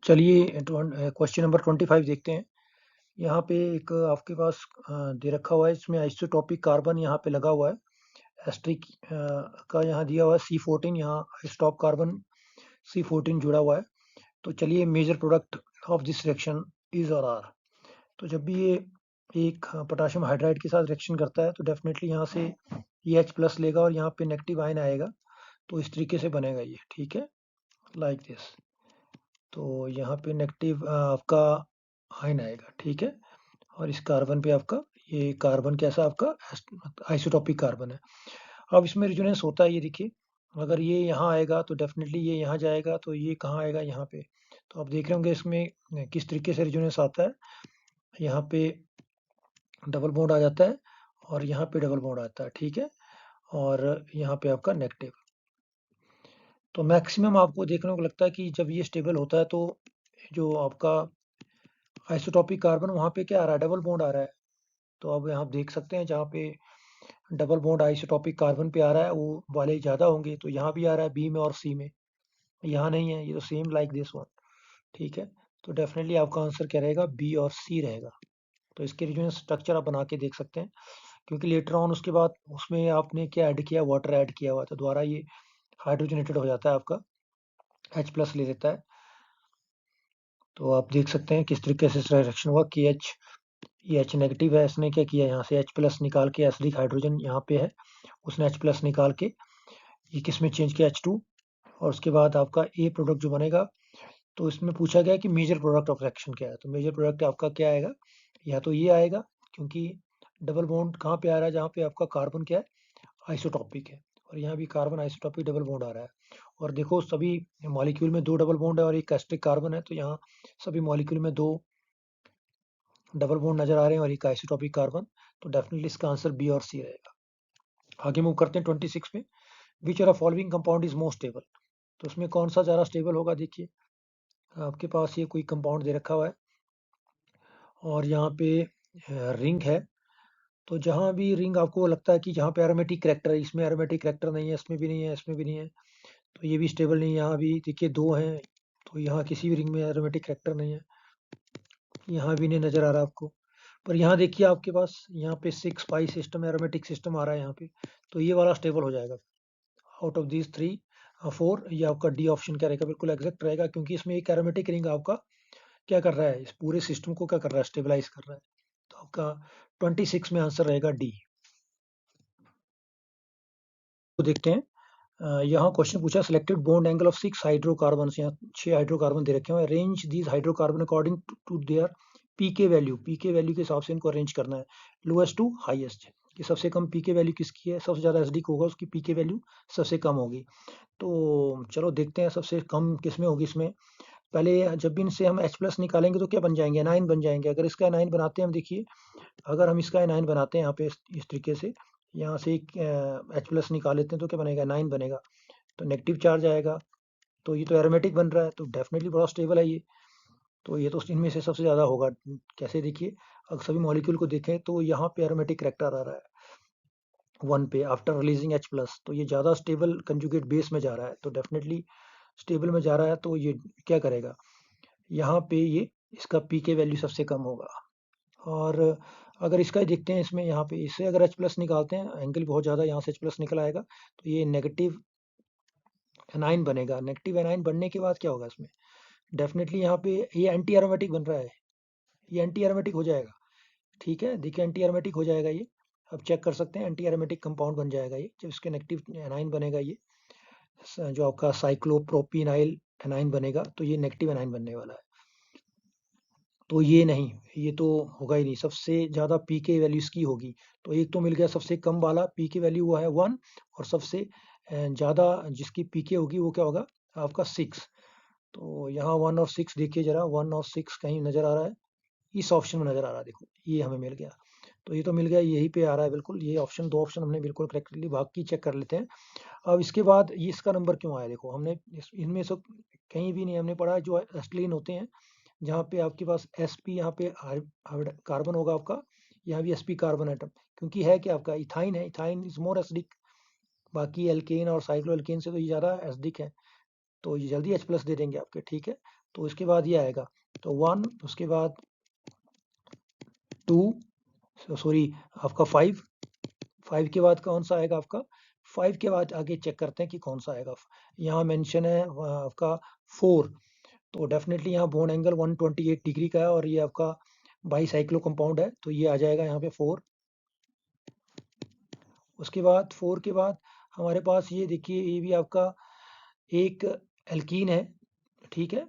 चलिए question number 25 देखते हैं। यहाँ पे एक आपके पास दे रखा हुआ है, इसमें आइसोटोपिक कार्बन यहाँ पे लगा हुआ है। एस्ट्रिक का यहाँ दिया हुआ है C14, यहाँ आइसोटॉप कार्बन C14 जुड़ा हुआ है। तो चलिए major product of this reaction is और आर। तो जब भी ये एक पोटाशियम हाइड्राइड के साथ रिएक्शन करता है तो डेफिनेटली यहाँ से ये H+ लेगा और यहाँ पे नेगेटिव आयन आएगा। तो इस तरीके से बनेगा ये, ठीक है, लाइक दिस। तो यहाँ पे नेगेटिव आपका आयन आएगा, ठीक है। और इस कार्बन पे आपका ये कार्बन कैसा आपका आइसोटोपिक कार्बन है। अब इसमें रेजोनेंस होता है, ये देखिए, अगर ये यहाँ आएगा तो डेफिनेटली ये यहाँ जाएगा, तो ये कहाँ आएगा, यहाँ पे। तो आप देख रहे होंगे इसमें किस तरीके से रेजोनेंस आता है। यहाँ पे डबल बॉन्ड आ जाता है और यहाँ पे डबल बॉन्ड आता है, ठीक है। और यहाँ पे आपका नेगेटिव। तो मैक्सिमम आपको देखने को लगता है कि जब ये स्टेबल होता है तो जो आपका आइसोटोपिक कार्बन वहाँ पे क्या आ रहा है, डबल बॉन्ड आ रहा है। तो अब यहाँ आप देख सकते हैं जहाँ पे डबल बॉन्ड आइसोटोपिक कार्बन पे आ रहा है वो वाले ज़्यादा होंगे, तो यहाँ भी आ रहा है बी में और सी में, यहाँ नहीं है, ये तो सेम लाइक दिस वन, ठीक है। तो डेफिनेटली आपका आंसर क्या रहेगा, बी और सी रहेगा। तो इसके रेजोनेंस स्ट्रक्चर आप बना के देख सकते हैं, क्योंकि लेटर ऑन उसके बाद उसमें आपने क्या ऐड किया, वाटर ऐड किया हुआ, तो दोबारा ये हाइड्रोजनेटेड हो जाता है, आपका H+ ले लेता है। तो आप देख सकते हैं किस तरीके से रिएक्शन हुआ कि ये H नेगेटिव है, इसने क्या किया, यहाँ से H+ निकाल के एसिडिक हाइड्रोजन यहाँ पे है, उसने H+ निकाल के ये किस में चेंज किया, H2। और उसके बाद आपका ए प्रोडक्ट जो बनेगा, तो इसमें पूछा गया कि मेजर प्रोडक्ट ऑफ रिएक्शन क्या है। तो मेजर प्रोडक्ट आपका क्या आएगा, या तो ये आएगा, क्योंकि डबल बॉन्ड कहाँ पे आ रहा है, जहाँ पे आपका कार्बन क्या है, आइसोटॉपिक है। और यहाँ भी कार्बन आइसोटॉपिक डबल बॉन्ड आ रहा है। और देखो सभी मॉलिक्यूल में 2 डबल बॉन्ड है और एक एस्ट्रिक कार्बन है, तो यहाँ सभी मॉलिक्यूल में 2 डबल बॉन्ड नजर आ रहे हैं और एक आइसोटॉपिक कार्बन। तो डेफिनेटली इसका आंसर बी और सी रहेगा। आगे मूव करते हैं 26 में। Which are following compound is most stable. तो उसमें कौन सा ज़्यादा स्टेबल होगा, देखिए आपके पास ये कोई कंपाउंड दे रखा हुआ है और यहाँ पे रिंग है। तो जहाँ भी रिंग आपको लगता है कि जहाँ पे एरोमेटिक करैक्टर है, इसमें एरोमेटिक करैक्टर नहीं है, इसमें भी नहीं है, इसमें भी नहीं है, तो ये भी स्टेबल नहीं है। यहाँ भी देखिए 2 हैं, तो यहाँ किसी भी रिंग में एरोमेटिक करैक्टर नहीं है, यहाँ भी नहीं नज़र आ रहा आपको। पर यहाँ देखिए आपके पास यहाँ पे 6 पाई सिस्टम एरोमेटिक सिस्टम आ रहा है यहाँ पे, तो ये वाला स्टेबल हो जाएगा। आउट ऑफ दीज 3 4 ये आपका डी ऑप्शन क्या रहेगा, बिल्कुल एग्जैक्ट रहेगा, क्योंकि इसमें एक एरोमेटिक रिंग आपका क्या कर रहा है, इस पूरे सिस्टम को क्या कर रहा है, स्टेबलाइज कर रहा है। तो आपका 26 में आंसर रहेगा डी। तो देखते हैं, यहाँ क्वेश्चन पूछा selected bond angle of 6 hydrocarbon, यहाँ 6 हाइड्रोकार्बन दे रखे हैं, arrange these hydrocarbon according to their pK value. PK value के हिसाब से इनको अरेंज करना है, लोएस्ट टू हाईएस्ट। कि सबसे कम पीके वैल्यू किसकी है, सबसे ज़्यादा एसिडिक होगा उसकी पीके वैल्यू सबसे कम होगी। तो चलो देखते हैं सबसे कम किस में होगी। इसमें पहले जब भी इनसे हम H+ निकालेंगे तो क्या बन जाएंगे, एनाइन बन जाएंगे। अगर इसका एनाइन बनाते हैं हम, देखिए अगर हम इसका एनाइन बनाते हैं यहाँ पे इस तरीके से, यहाँ से एक H+ निकाल लेते हैं तो क्या बनेगा, एनाइन बनेगा। तो नेगेटिव चार्ज आएगा, तो ये तो एरोमेटिक बन रहा है, तो डेफिनेटली बहुत स्टेबल है ये। तो ये तो इनमें से सबसे ज़्यादा होगा। कैसे, देखिए अगर सभी मॉलिक्यूल को देखें तो यहाँ पे एरोमेटिक करैक्टर आ रहा है 1 पे आफ्टर रिलीजिंग H+, तो ये ज़्यादा स्टेबल कंजुगेट बेस में जा रहा है, तो डेफिनेटली स्टेबल में जा रहा है। तो ये क्या करेगा, यहाँ पे ये इसका पीके वैल्यू सबसे कम होगा। और अगर इसका ही देखते हैं, इसमें यहाँ पे इससे अगर H+ निकालते हैं, एंगल बहुत ज़्यादा यहाँ से H+ निकल आएगा, तो ये नेगेटिव एनाइन बनेगा। नेगेटिव एनाइन बनने के बाद क्या होगा इसमें, डेफिनेटली यहाँ पे ये एंटी एरोमेटिक बन रहा है, ये एंटी एरोमेटिक हो जाएगा, ठीक है। देखिए एंटी एरोमेटिक हो जाएगा ये, अब चेक कर सकते हैं, एंटी एरोमेटिक कंपाउंड बन जाएगा ये जब इसके नेगेटिव एनाइन बनेगा। ये जो आपका साइक्लोप्रोपिनाइल एनाइन बनेगा, तो ये नेगेटिव एनाइन बनने वाला है। तो ये नहीं, ये तो होगा ही नहीं, सबसे ज़्यादा पीके वैल्यू इसकी होगी। तो एक तो मिल गया सबसे कम वाला पीके वैल्यू, वो है 1, और सबसे ज़्यादा जिसकी पीके होगी वो क्या होगा, आपका 6। तो यहाँ 1 और 6 देखिए जरा, 1 और 6 कहीं नज़र आ रहा है, इस ऑप्शन में नज़र आ रहा है, देखो ये हमें मिल गया। तो ये तो मिल गया, यहीं पे आ रहा है बिल्कुल, ये ऑप्शन 2 ऑप्शन हमने बिल्कुल करेक्टली, बाकी चेक कर लेते हैं। अब इसके बाद ये इसका नंबर क्यों आया, देखो हमने इनमें से कहीं भी नहीं हमने पढ़ा जो एस्टिलीन होते हैं, जहाँ पे आपके पास sp यहाँ पे कार्बन होगा आपका, यहाँ भी sp कार्बन एटम, क्योंकि है क्या आपका इथाइन है, इथाइन इज मोर एसिडिक। बाकी एल्केन और साइक्लो एल्केन से तो ये ज़्यादा एसिडिक है, तो ये जल्दी H+ दे देंगे आपके, ठीक है। तो इसके बाद ये आएगा, तो 1, उसके बाद 2, सॉरी आपका 5 के बाद कौन सा आएगा आपका, 5 के बाद आगे चेक करते हैं कि कौन सा आएगा। यहाँ मेंशन है आपका 4, तो डेफिनेटली यहाँ बोन एंगल 128 डिग्री का है और ये आपका बाईसाइक्लो कंपाउंड है, तो ये आ जाएगा यहाँ पे 4। उसके बाद 4 के बाद हमारे पास ये देखिए, ये भी आपका एक एल्कीन है, ठीक है,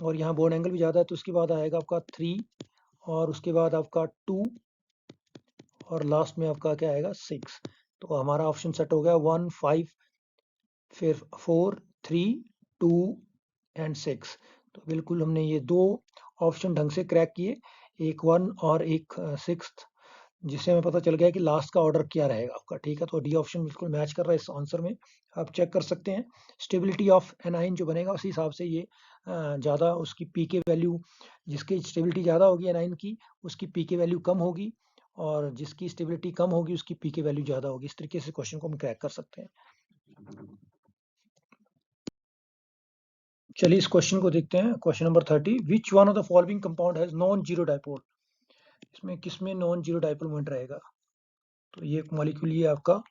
और यहाँ बोन एंगल भी ज़्यादा है, तो उसके बाद आएगा आपका 3 और उसके बाद आपका 2 और लास्ट में आपका क्या आएगा 6। तो हमारा ऑप्शन सेट हो गया 1, 5, फिर 4, 3, 2 एंड 6। तो बिल्कुल हमने ये 2 ऑप्शन ढंग से क्रैक किए, एक 1 और एक 6, जिससे हमें पता चल गया कि लास्ट का ऑर्डर क्या रहेगा आपका, ठीक है। तो डी ऑप्शन बिल्कुल मैच कर रहा है इस आंसर में, आप चेक कर सकते हैं। स्टेबिलिटी ऑफ एनाइन जो बनेगा उसी हिसाब से ये ज़्यादा उसकी पीके वैल्यू, जिसकी स्टेबिलिटी ज़्यादा होगी एनाइन की, उसकी पीके वैल्यू कम होगी, और जिसकी स्टेबिलिटी कम होगी उसकी पीके वैल्यू ज़्यादा होगी। इस तरीके से क्वेश्चन को हम क्रैक कर सकते हैं। चलिए इस क्वेश्चन को देखते हैं। Question number 30, which one of the following compound has non zero dipole. इसमें किसमें नॉन जीरो डाइपोल मोमेंट रहेगा। तो ये मॉलिक्यूल ये आपका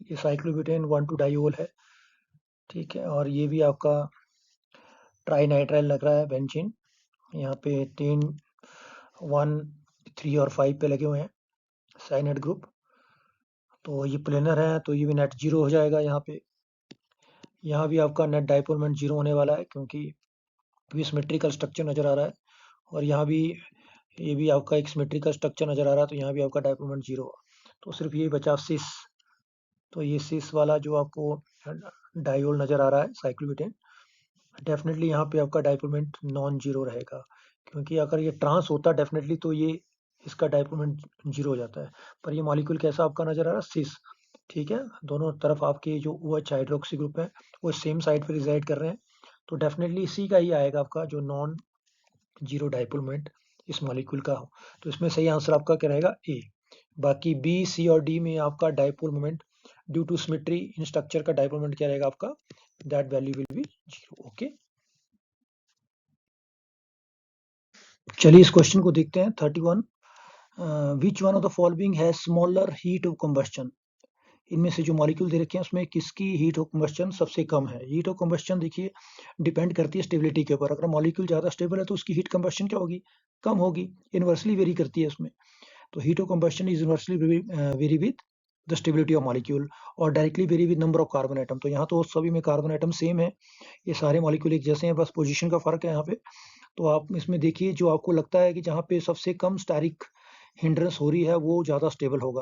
ये साइक्लोब्यूटेन 1,2 डाइओल है, ठीक है, और ये भी आपका ट्राइनाइट्राइल लग रहा है बेंजीन। यहाँ पे 3, 1, 3 और 5 पे लगे हुए हैं साइनाइड ग्रुप। तो ये प्लेनर है, तो ये भी नेट जीरो हो जाएगा यहाँ पे। यहाँ भी आपका नेट डाइपोल मोमेंट जीरो होने वाला है, क्योंकि सिमेट्रिकल स्ट्रक्चर नजर आ रहा है, और यहाँ भी ये भी आपका एक सिमेट्रिकल स्ट्रक्चर नजर आ रहा है, तो यहाँ भी आपका डाइपोल मोमेंट जीरो। तो सिर्फ ये बचा सिस, तो ये सिस वाला जो आपको डायोल नजर आ रहा है साइक्लोब्यूटेन, डेफिनेटली यहाँ पे आपका डाइपोल मोमेंट नॉन जीरो रहेगा, क्योंकि अगर ये ट्रांस होता डेफिनेटली तो ये इसका डाइपोल मोमेंट जीरो हो जाता है। पर ये मॉलिक्यूल कैसा आपका नजर आ रहा है, सिस, ठीक है, दोनों तरफ आपके जो OH हाइड्रोक्सी ग्रुप है वो सेम साइड पे रिजाइड कर रहे हैं, तो डेफिनेटली इसी का ही आएगा आपका जो नॉन जीरो डाइपोल मोमेंट इस मॉलिक्यूल का हो। तो इसमें सही आंसर आपका क्या रहेगा, ए। बाकी बी, सी और डी में आपका dipole moment due to symmetry in structure का डाइपोल मोमेंट क्या रहेगा आपका, that value will be zero. Okay, चलिए इस क्वेश्चन को देखते हैं। 31, which one of the following has smaller heat of combustion. इनमें से जो मॉलिक्यूल दे रखे हैं उसमें किसकी हीट ऑफ कंबस्शन सबसे कम है। हीट ऑफ कंबस्शन देखिए डिपेंड करती है स्टेबिलिटी के ऊपर। अगर मॉलिक्यूल ज़्यादा स्टेबल है तो उसकी हीट कंबस्शन क्या होगी, कम होगी, इन्वर्सली वेरी करती है उसमें। तो heat of combustion is inversely vary with the stability of molecule और directly vary with number of carbon atom. तो यहाँ तो सभी में कार्बन आइटम सेम है, ये सारे मॉलिक्यूल एक जैसे हैं, बस पोजीशन का फर्क है यहाँ पे। तो आप इसमें देखिए जो आपको लगता है कि जहाँ पे सबसे कम स्टैरिक हिंड्रेंस हो रही है वो ज़्यादा स्टेबल होगा।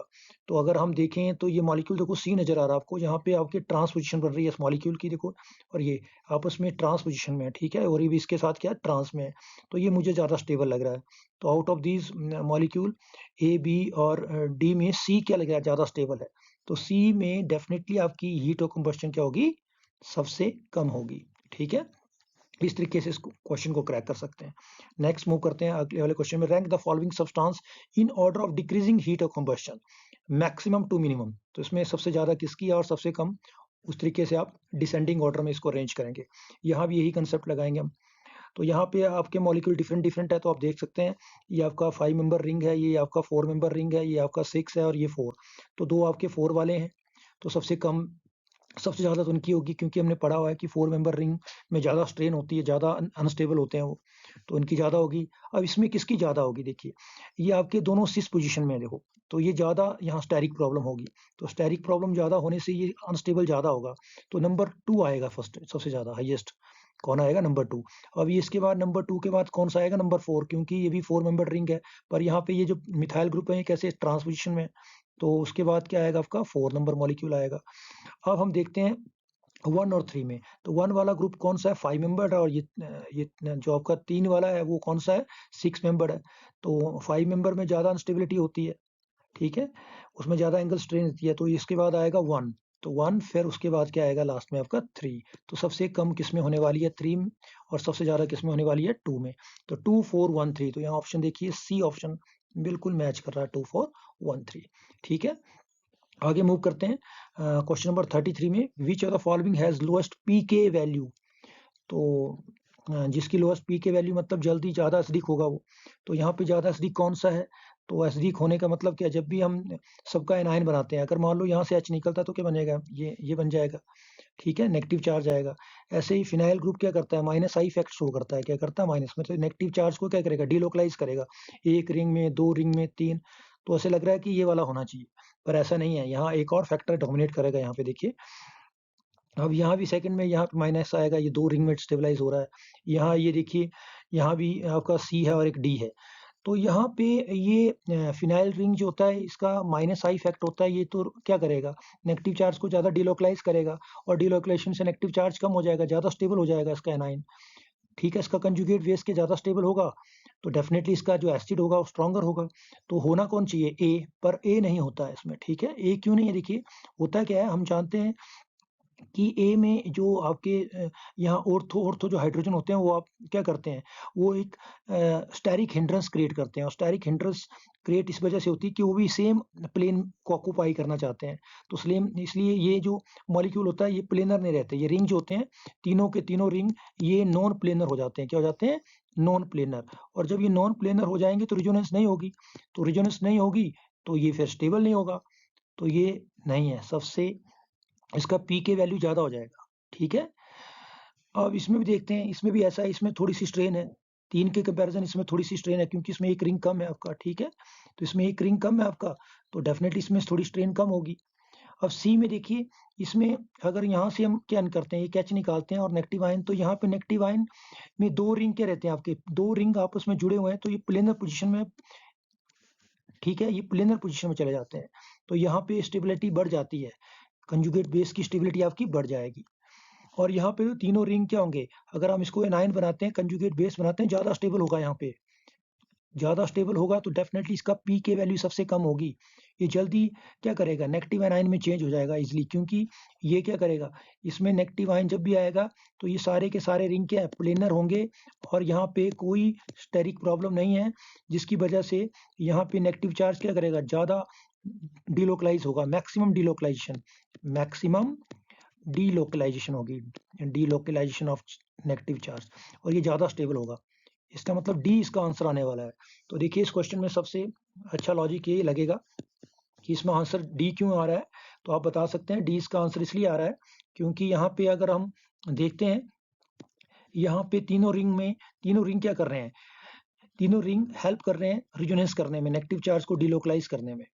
तो अगर हम देखें तो ये मॉलिक्यूल देखो सी नज़र आ रहा है आपको, यहाँ पे आपकी ट्रांसपोजिशन बन रही है इस मॉलिक्यूल की देखो, और ये आपस में ट्रांसपोजिशन में है, ठीक है, और ये भी इसके साथ क्या है, ट्रांस में है। तो ये मुझे ज़्यादा स्टेबल लग रहा है। तो out of these molecule A, B और डी में सी क्या लग रहा है, ज़्यादा स्टेबल है। तो सी में डेफिनेटली आपकी हीट ऑफ कंबस्शन क्या होगी, सबसे कम होगी, ठीक है। इस तरीके से इस क्वेश्चन को क्रैक कर सकते हैं। नेक्स्ट मूव करते हैं अगले वाले क्वेश्चन में। Rank the following substance in order of decreasing heat of combustion maximum to minimum. तो इसमें सबसे ज्यादा किसकी है और सबसे कम, उस तरीके से आप डिसेंडिंग ऑर्डर में इसको अरेंज करेंगे। यहाँ भी यही कंसेप्ट लगाएंगे हम। तो यहाँ पे आपके मॉलिक्यूल डिफरेंट डिफरेंट है, तो आप देख सकते हैं ये आपका 5 मेंबर रिंग है, ये आपका 4 मेंबर रिंग है, ये आपका 6 है और ये 4। तो दो आपके 4 वाले हैं, तो सबसे कम सबसे ज़्यादा तो उनकी होगी, क्योंकि हमने पढ़ा हुआ है कि 4 मेंबर रिंग में ज़्यादा स्ट्रेन होती है, ज़्यादा अनस्टेबल होते हैं वो, तो इनकी ज़्यादा होगी। अब इसमें किसकी ज़्यादा होगी, देखिए ये आपके दोनों सिस पोजीशन में है देखो, तो ये ज़्यादा यहाँ स्टैरिक प्रॉब्लम होगी। तो स्टैरिक प्रॉब्लम ज़्यादा होने से ये अनस्टेबल ज़्यादा होगा, तो नंबर 2 आएगा फर्स्ट, सबसे ज़्यादा हाईएस्ट कौन आएगा, नंबर 2। अब ये इसके बाद नंबर 2 के बाद कौन सा आएगा, नंबर 4, क्योंकि ये भी 4 मेंबर रिंग है, पर यहाँ पे ये जो मिथाइल ग्रुप है ये कैसे ट्रांसपोजिशन में, तो उसके बाद क्या आएगा आपका 4 नंबर मॉलिक्यूल आएगा। अब हम देखते हैं 1 और 3 में। तो 1 वाला ग्रुप कौन सा है, 5 मेंबर्ड है, और ये जो आपका 3 वाला है वो कौन सा है, 6 मेंबर्ड है। तो 5 मेंबर में ज़्यादा अनस्टेबिलिटी होती है, ठीक है, उसमें ज़्यादा एंगल स्ट्रेन होती है। तो इसके बाद आएगा 1, तो 1 फिर उसके बाद क्या आएगा लास्ट में आपका 3। तो सबसे कम किसमें होने वाली है, 3 में, और सबसे ज़्यादा किसमें होने वाली है, 2 में। तो 2, 4, 1, 3। तो यहाँ ऑप्शन देखिए सी ऑप्शन बिल्कुल मैच कर रहा है, 2, 4, 1, 3, ठीक है। आगे मूव करते हैं क्वेश्चन नंबर 33 में। Which of the following has lowest pK value. तो जिसकी लोएस्ट पी के वैल्यू मतलब जल्दी ज़्यादा एसिडिक होगा वो। तो यहाँ पे ज़्यादा एसिडिक कौन सा है? तो एसिडिक होने का मतलब क्या, जब भी हम सबका एनायन बनाते हैं, अगर मान लो यहाँ से H निकलता है तो क्या बनेगा, ये बन जाएगा, ठीक है, नेगेटिव चार्ज आएगा। ऐसे ही फिनाइल ग्रुप क्या करता है, माइनस आई इफेक्ट शो करता है। क्या करता है? माइनस में, तो नेगेटिव चार्ज को क्या करेगा, डीलोकलाइज करेगा, एक रिंग में, दो रिंग में, तीन। तो ऐसे लग रहा है कि ये वाला होना चाहिए, पर ऐसा नहीं है। यहाँ एक और फैक्टर डोमिनेट करेगा। यहाँ पे देखिए, अब यहाँ भी सेकंड में यहाँ पे माइनस आएगा, ये दो रिंग में स्टेबलाइज हो रहा है। यहाँ ये देखिए, यहाँ भी आपका सी है और एक डी है। तो यहाँ पे ये फिनाइल रिंग जो होता है, इसका माइनस आई इफेक्ट होता है। ये तो क्या करेगा, नेगेटिव चार्ज को ज़्यादा डिलोकलाइज करेगा, और डिलोकलाइजेशन से नेगेटिव चार्ज कम हो जाएगा, ज़्यादा स्टेबल हो जाएगा इसका एनाइन, ठीक है। इसका कंजुगेट बेस के ज़्यादा स्टेबल होगा, तो डेफिनेटली इसका जो एसिड होगा वो स्ट्रॉन्गर होगा। तो होना कौन चाहिए, ए, पर ए नहीं होता है इसमें, ठीक है। ए क्यों नहीं है, देखिए होता क्या है, हम जानते हैं कि ए में जो आपके यहाँ ऑर्थो ऑर्थो जो हाइड्रोजन होते हैं, वो आप क्या करते हैं, वो एक स्टेरिक हिंड्रेंस क्रिएट करते हैं। और स्टेरिक हिंड्रेंस क्रिएट इस वजह से होती है कि वो भी सेम प्लेन को ऑक्यूपाई करना चाहते हैं। तो इसलिए ये जो मॉलिक्यूल होता है, ये प्लेनर नहीं रहते। ये रिंग जो होते हैं, तीनों के तीनों रिंग, ये नॉन प्लेनर हो जाते हैं। क्या हो जाते हैं? Non planar. और जब ये नॉन प्लेनर हो जाएंगे तो रिजोनेंस नहीं होगी। तो रिजोनेंस नहीं होगी तो ये फिर स्टेबल नहीं होगा। तो ये नहीं है, सबसे इसका पी के वैल्यू ज़्यादा हो जाएगा, ठीक है। अब इसमें भी देखते हैं, इसमें भी ऐसा है, इसमें थोड़ी सी स्ट्रेन है, 3 के कंपैरिजन इसमें थोड़ी सी स्ट्रेन है, क्योंकि इसमें एक रिंग कम है आपका, ठीक है। तो इसमें एक रिंग कम है आपका, तो डेफिनेटली इसमें थोड़ी स्ट्रेन कम होगी। अब सी में देखिए, इसमें अगर यहाँ से हम क्या करते हैं, एक एच निकालते हैं और नेगेटिव आयन, तो यहाँ पे नेगेटिव आयन में दो रिंग क्या रहते हैं आपके, दो रिंग आपस में जुड़े हुए हैं, तो ये प्लेनर पोजिशन में, ठीक है, ये प्लेनर पोजिशन में चले जाते हैं। तो यहाँ पे स्टेबिलिटी बढ़ जाती है, कंजुगेट बेस की स्टेबिलिटी आपकी बढ़ जाएगी। और यहाँ पे तो तीनों रिंग क्या होंगे, अगर हम इसको एनायन बनाते हैं, कंजुगेट बेस बनाते हैं, ज़्यादा स्टेबल होगा। यहाँ पे ज़्यादा स्टेबल होगा तो डेफिनेटली इसका पी के वैल्यू सबसे कम होगी। ये जल्दी क्या करेगा, नेगेटिव एनायन में चेंज हो जाएगा इजीली, क्योंकि ये क्या करेगा, इसमें नेगेटिव आयन जब भी आएगा तो ये सारे के सारे रिंग क्या है, प्लेनर होंगे। और यहाँ पे कोई स्टेरिक प्रॉब्लम नहीं है, जिसकी वजह से यहाँ पे नेगेटिव चार्ज क्या करेगा, ज़्यादा डिलोकलाइज होगा, मैक्सिमम डीलोकलाइजेशन होगी, डीलोकलाइजेशन ऑफ नेगेटिव चार्ज, और ये ज़्यादा स्टेबल होगा। इसका मतलब डी इसका आंसर आने वाला है। तो देखिए, इस क्वेश्चन में सबसे अच्छा लॉजिक ये लगेगा कि इसमें आंसर डी क्यों आ रहा है। तो आप बता सकते हैं डी इसका आंसर इसलिए आ रहा है क्योंकि यहाँ पे अगर हम देखते हैं, यहाँ पे तीनों रिंग क्या कर रहे हैं, तीनों रिंग हेल्प कर रहे हैं रिजोनेंस करने में, नेगेटिव चार्ज को डिलोकलाइज करने में,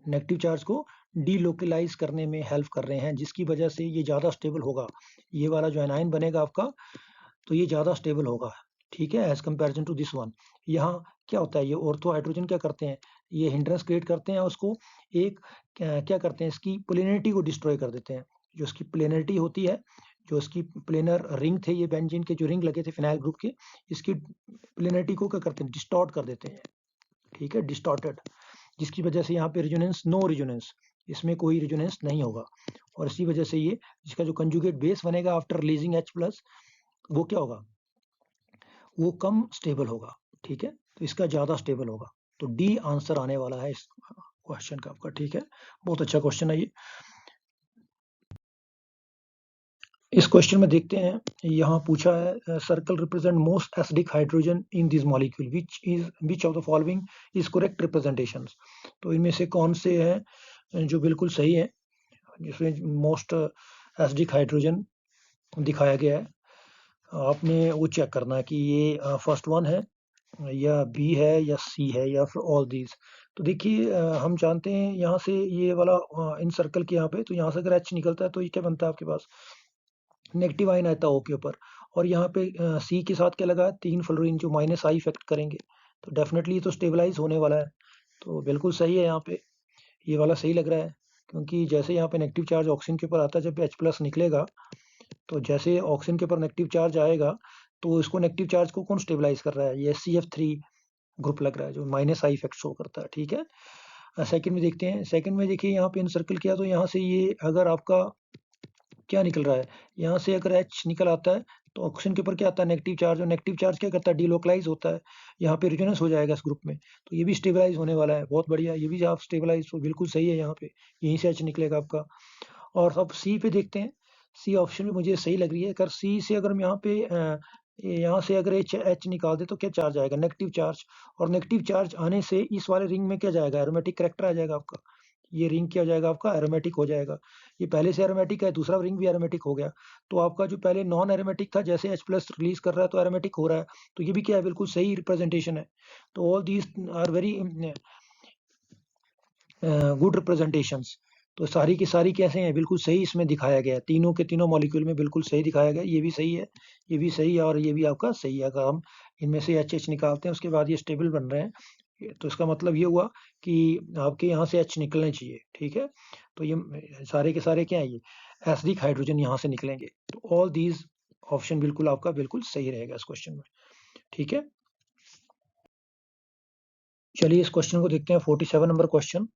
नेगेटिव चार्ज को डीलोकलाइज करने में हेल्प कर रहे हैं, जिसकी वजह से ये ज़्यादा स्टेबल होगा। ये वाला जो एनायन बनेगा आपका, तो ये ज़्यादा स्टेबल होगा, ठीक है, as comparison to this one. यहाँ क्या होता है, ये ऑर्थो हाइड्रोजन क्या करते हैं, ये हिंड्रेंस क्रिएट करते हैं, उसको एक क्या करते हैं, इसकी प्लेनरिटी को डिस्ट्रॉय कर देते हैं। जो इसकी प्लेनरिटी होती है, जो इसकी प्लेनर रिंग थे, ये बेंजीन के जो रिंग लगे थे फिनाइल ग्रुप के, इसकी प्लेनरिटी को क्या करते हैं, डिस्टॉर्ट कर देते हैं, ठीक है, डिस्टॉर्टेड, जिसकी वजह से यहाँ पे रिजोनेंस, नो रिजोनेंस, इसमें कोई रिजोनेंस नहीं होगा। और इसी वजह से ये, इसका जो कंजुगेट बेस बनेगा आफ्टर रिलीजिंग H प्लस, वो क्या होगा, वो कम स्टेबल होगा, ठीक है। तो इसका ज़्यादा स्टेबल होगा। तो डी आंसर आने वाला है इस क्वेश्चन का आपका, ठीक है। बहुत अच्छा क्वेश्चन है ये। इस क्वेश्चन में देखते हैं, यहाँ पूछा है, circle represent most acidic hydrogen in this molecule, which of the following is correct representations. तो इनमें से कौन से हैं जो बिल्कुल सही है, जिसमें मोस्ट एसिडिक हाइड्रोजन दिखाया गया है। आपने वो चेक करना है कि ये फर्स्ट वन है या बी है या सी है या फिर ऑल दीज। तो देखिए, हम जानते हैं यहाँ से ये वाला इन सर्कल के यहाँ पे, तो यहाँ से अगर H निकलता है तो ये क्या बनता है आपके पास, नेगेटिव आयन आता है O के ऊपर। और यहाँ पे सी के साथ क्या लगा है, 3 फ्लोरीन, जो माइनस आई इफेक्ट करेंगे। तो डेफिनेटली ये तो स्टेबलाइज होने वाला है। तो बिल्कुल सही है, यहाँ पे ये वाला सही लग रहा है, क्योंकि जैसे यहाँ पे नेगेटिव चार्ज ऑक्सीजन के ऊपर आता है, जब H प्लस निकलेगा, तो जैसे ऑक्सीजन के ऊपर नेगेटिव चार्ज आएगा, तो इसको नेगेटिव चार्ज को कौन स्टेबलाइज कर रहा है, ये CF3 ग्रुप लग रहा है, जो माइनस आई इफेक्ट शो करता है, ठीक है। सेकंड में देखते हैं, सेकंड में देखिए यहाँ पे इनसर्कल किया, तो यहाँ से ये अगर आपका क्या निकल रहा है, यहाँ से अगर H निकल आता है, तो ऑक्सीजन के ऊपर क्या आता है, नेगेटिव चार्ज, और नेगेटिव चार्ज क्या करता है, डिलोकलाइज होता है, यहाँ पे रिजोनेंस हो जाएगा इस ग्रुप में। तो ये भी स्टेबलाइज होने वाला है, बहुत बढ़िया, ये भी आप स्टेबलाइज, तो बिल्कुल सही है, यहाँ पे यहीं से H निकलेगा आपका। और अब सी पे देखते हैं, सी ऑप्शन भी मुझे सही लग रही है। अगर सी से अगर हम यहाँ से अगर एच निकाल दे तो क्या चार्ज आएगा? Negative charge. और नेगेटिव चार्ज आने से इस वाले रिंग में क्या जाएगा? एरोमेटिक करैक्टर आ जाएगा आपका। ये रिंग क्या हो जाएगा आपका? एरोमेटिक हो जाएगा। ये पहले से एरोमेटिक है, दूसरा रिंग भी एरोमेटिक हो गया। तो आपका जो पहले नॉन एरोमेटिक था, जैसे H प्लस रिलीज कर रहा है तो एरोमेटिक हो रहा है। तो ये भी क्या है? बिल्कुल सही रिप्रेजेंटेशन है। तो all these are very good representations. तो सारी की सारी कैसे हैं? बिल्कुल सही इसमें दिखाया गया है। तीनों के तीनों मॉलिक्यूल में बिल्कुल सही दिखाया गया है। ये भी सही है, ये भी सही है और ये भी आपका सही है। अगर हम इनमें से एच निकालते हैं उसके बाद ये स्टेबल बन रहे हैं, तो इसका मतलब ये हुआ कि आपके यहाँ से एच निकलने चाहिए। ठीक है, तो ये सारे के सारे क्या है? ये एसिडिक हाइड्रोजन यहाँ से निकलेंगे। तो ऑल दीज ऑप्शन बिल्कुल आपका बिल्कुल सही रहेगा इस क्वेश्चन में। ठीक है, चलिए इस क्वेश्चन को देखते हैं। 47 number question,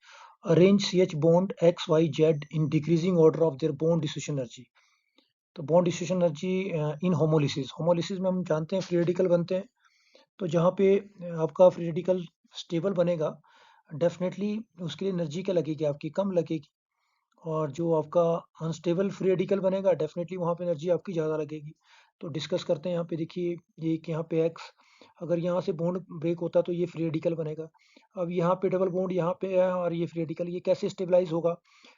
arrange CH bond XYZ in decreasing order of their bond distribution energy. तो bond distribution energy in homolysis. Homolysis में हम जानते हैं फ्री रेडिकल बनते हैं। तो जहाँ पे आपका फ्री रेडिकल स्टेबल बनेगा, डेफिनेटली उसके लिए एनर्जी क्या लगेगी? आपकी कम लगेगी। और जो आपका अनस्टेबल फ्री रेडिकल बनेगा, डेफिनेटली वहाँ पे एनर्जी आपकी ज़्यादा लगेगी। तो डिस्कस करते हैं। यहाँ पे देखिए, ये एक यहाँ पे एक्स, अगर यहाँ से बॉन्ड ब्रेक होता तो ये फ्री रेडिकल बनेगा। अब यहाँ पे डबल बॉन्ड यहाँ पे है और ये फ्री रेडिकल, ये कैसे स्टेबलाइज होगा?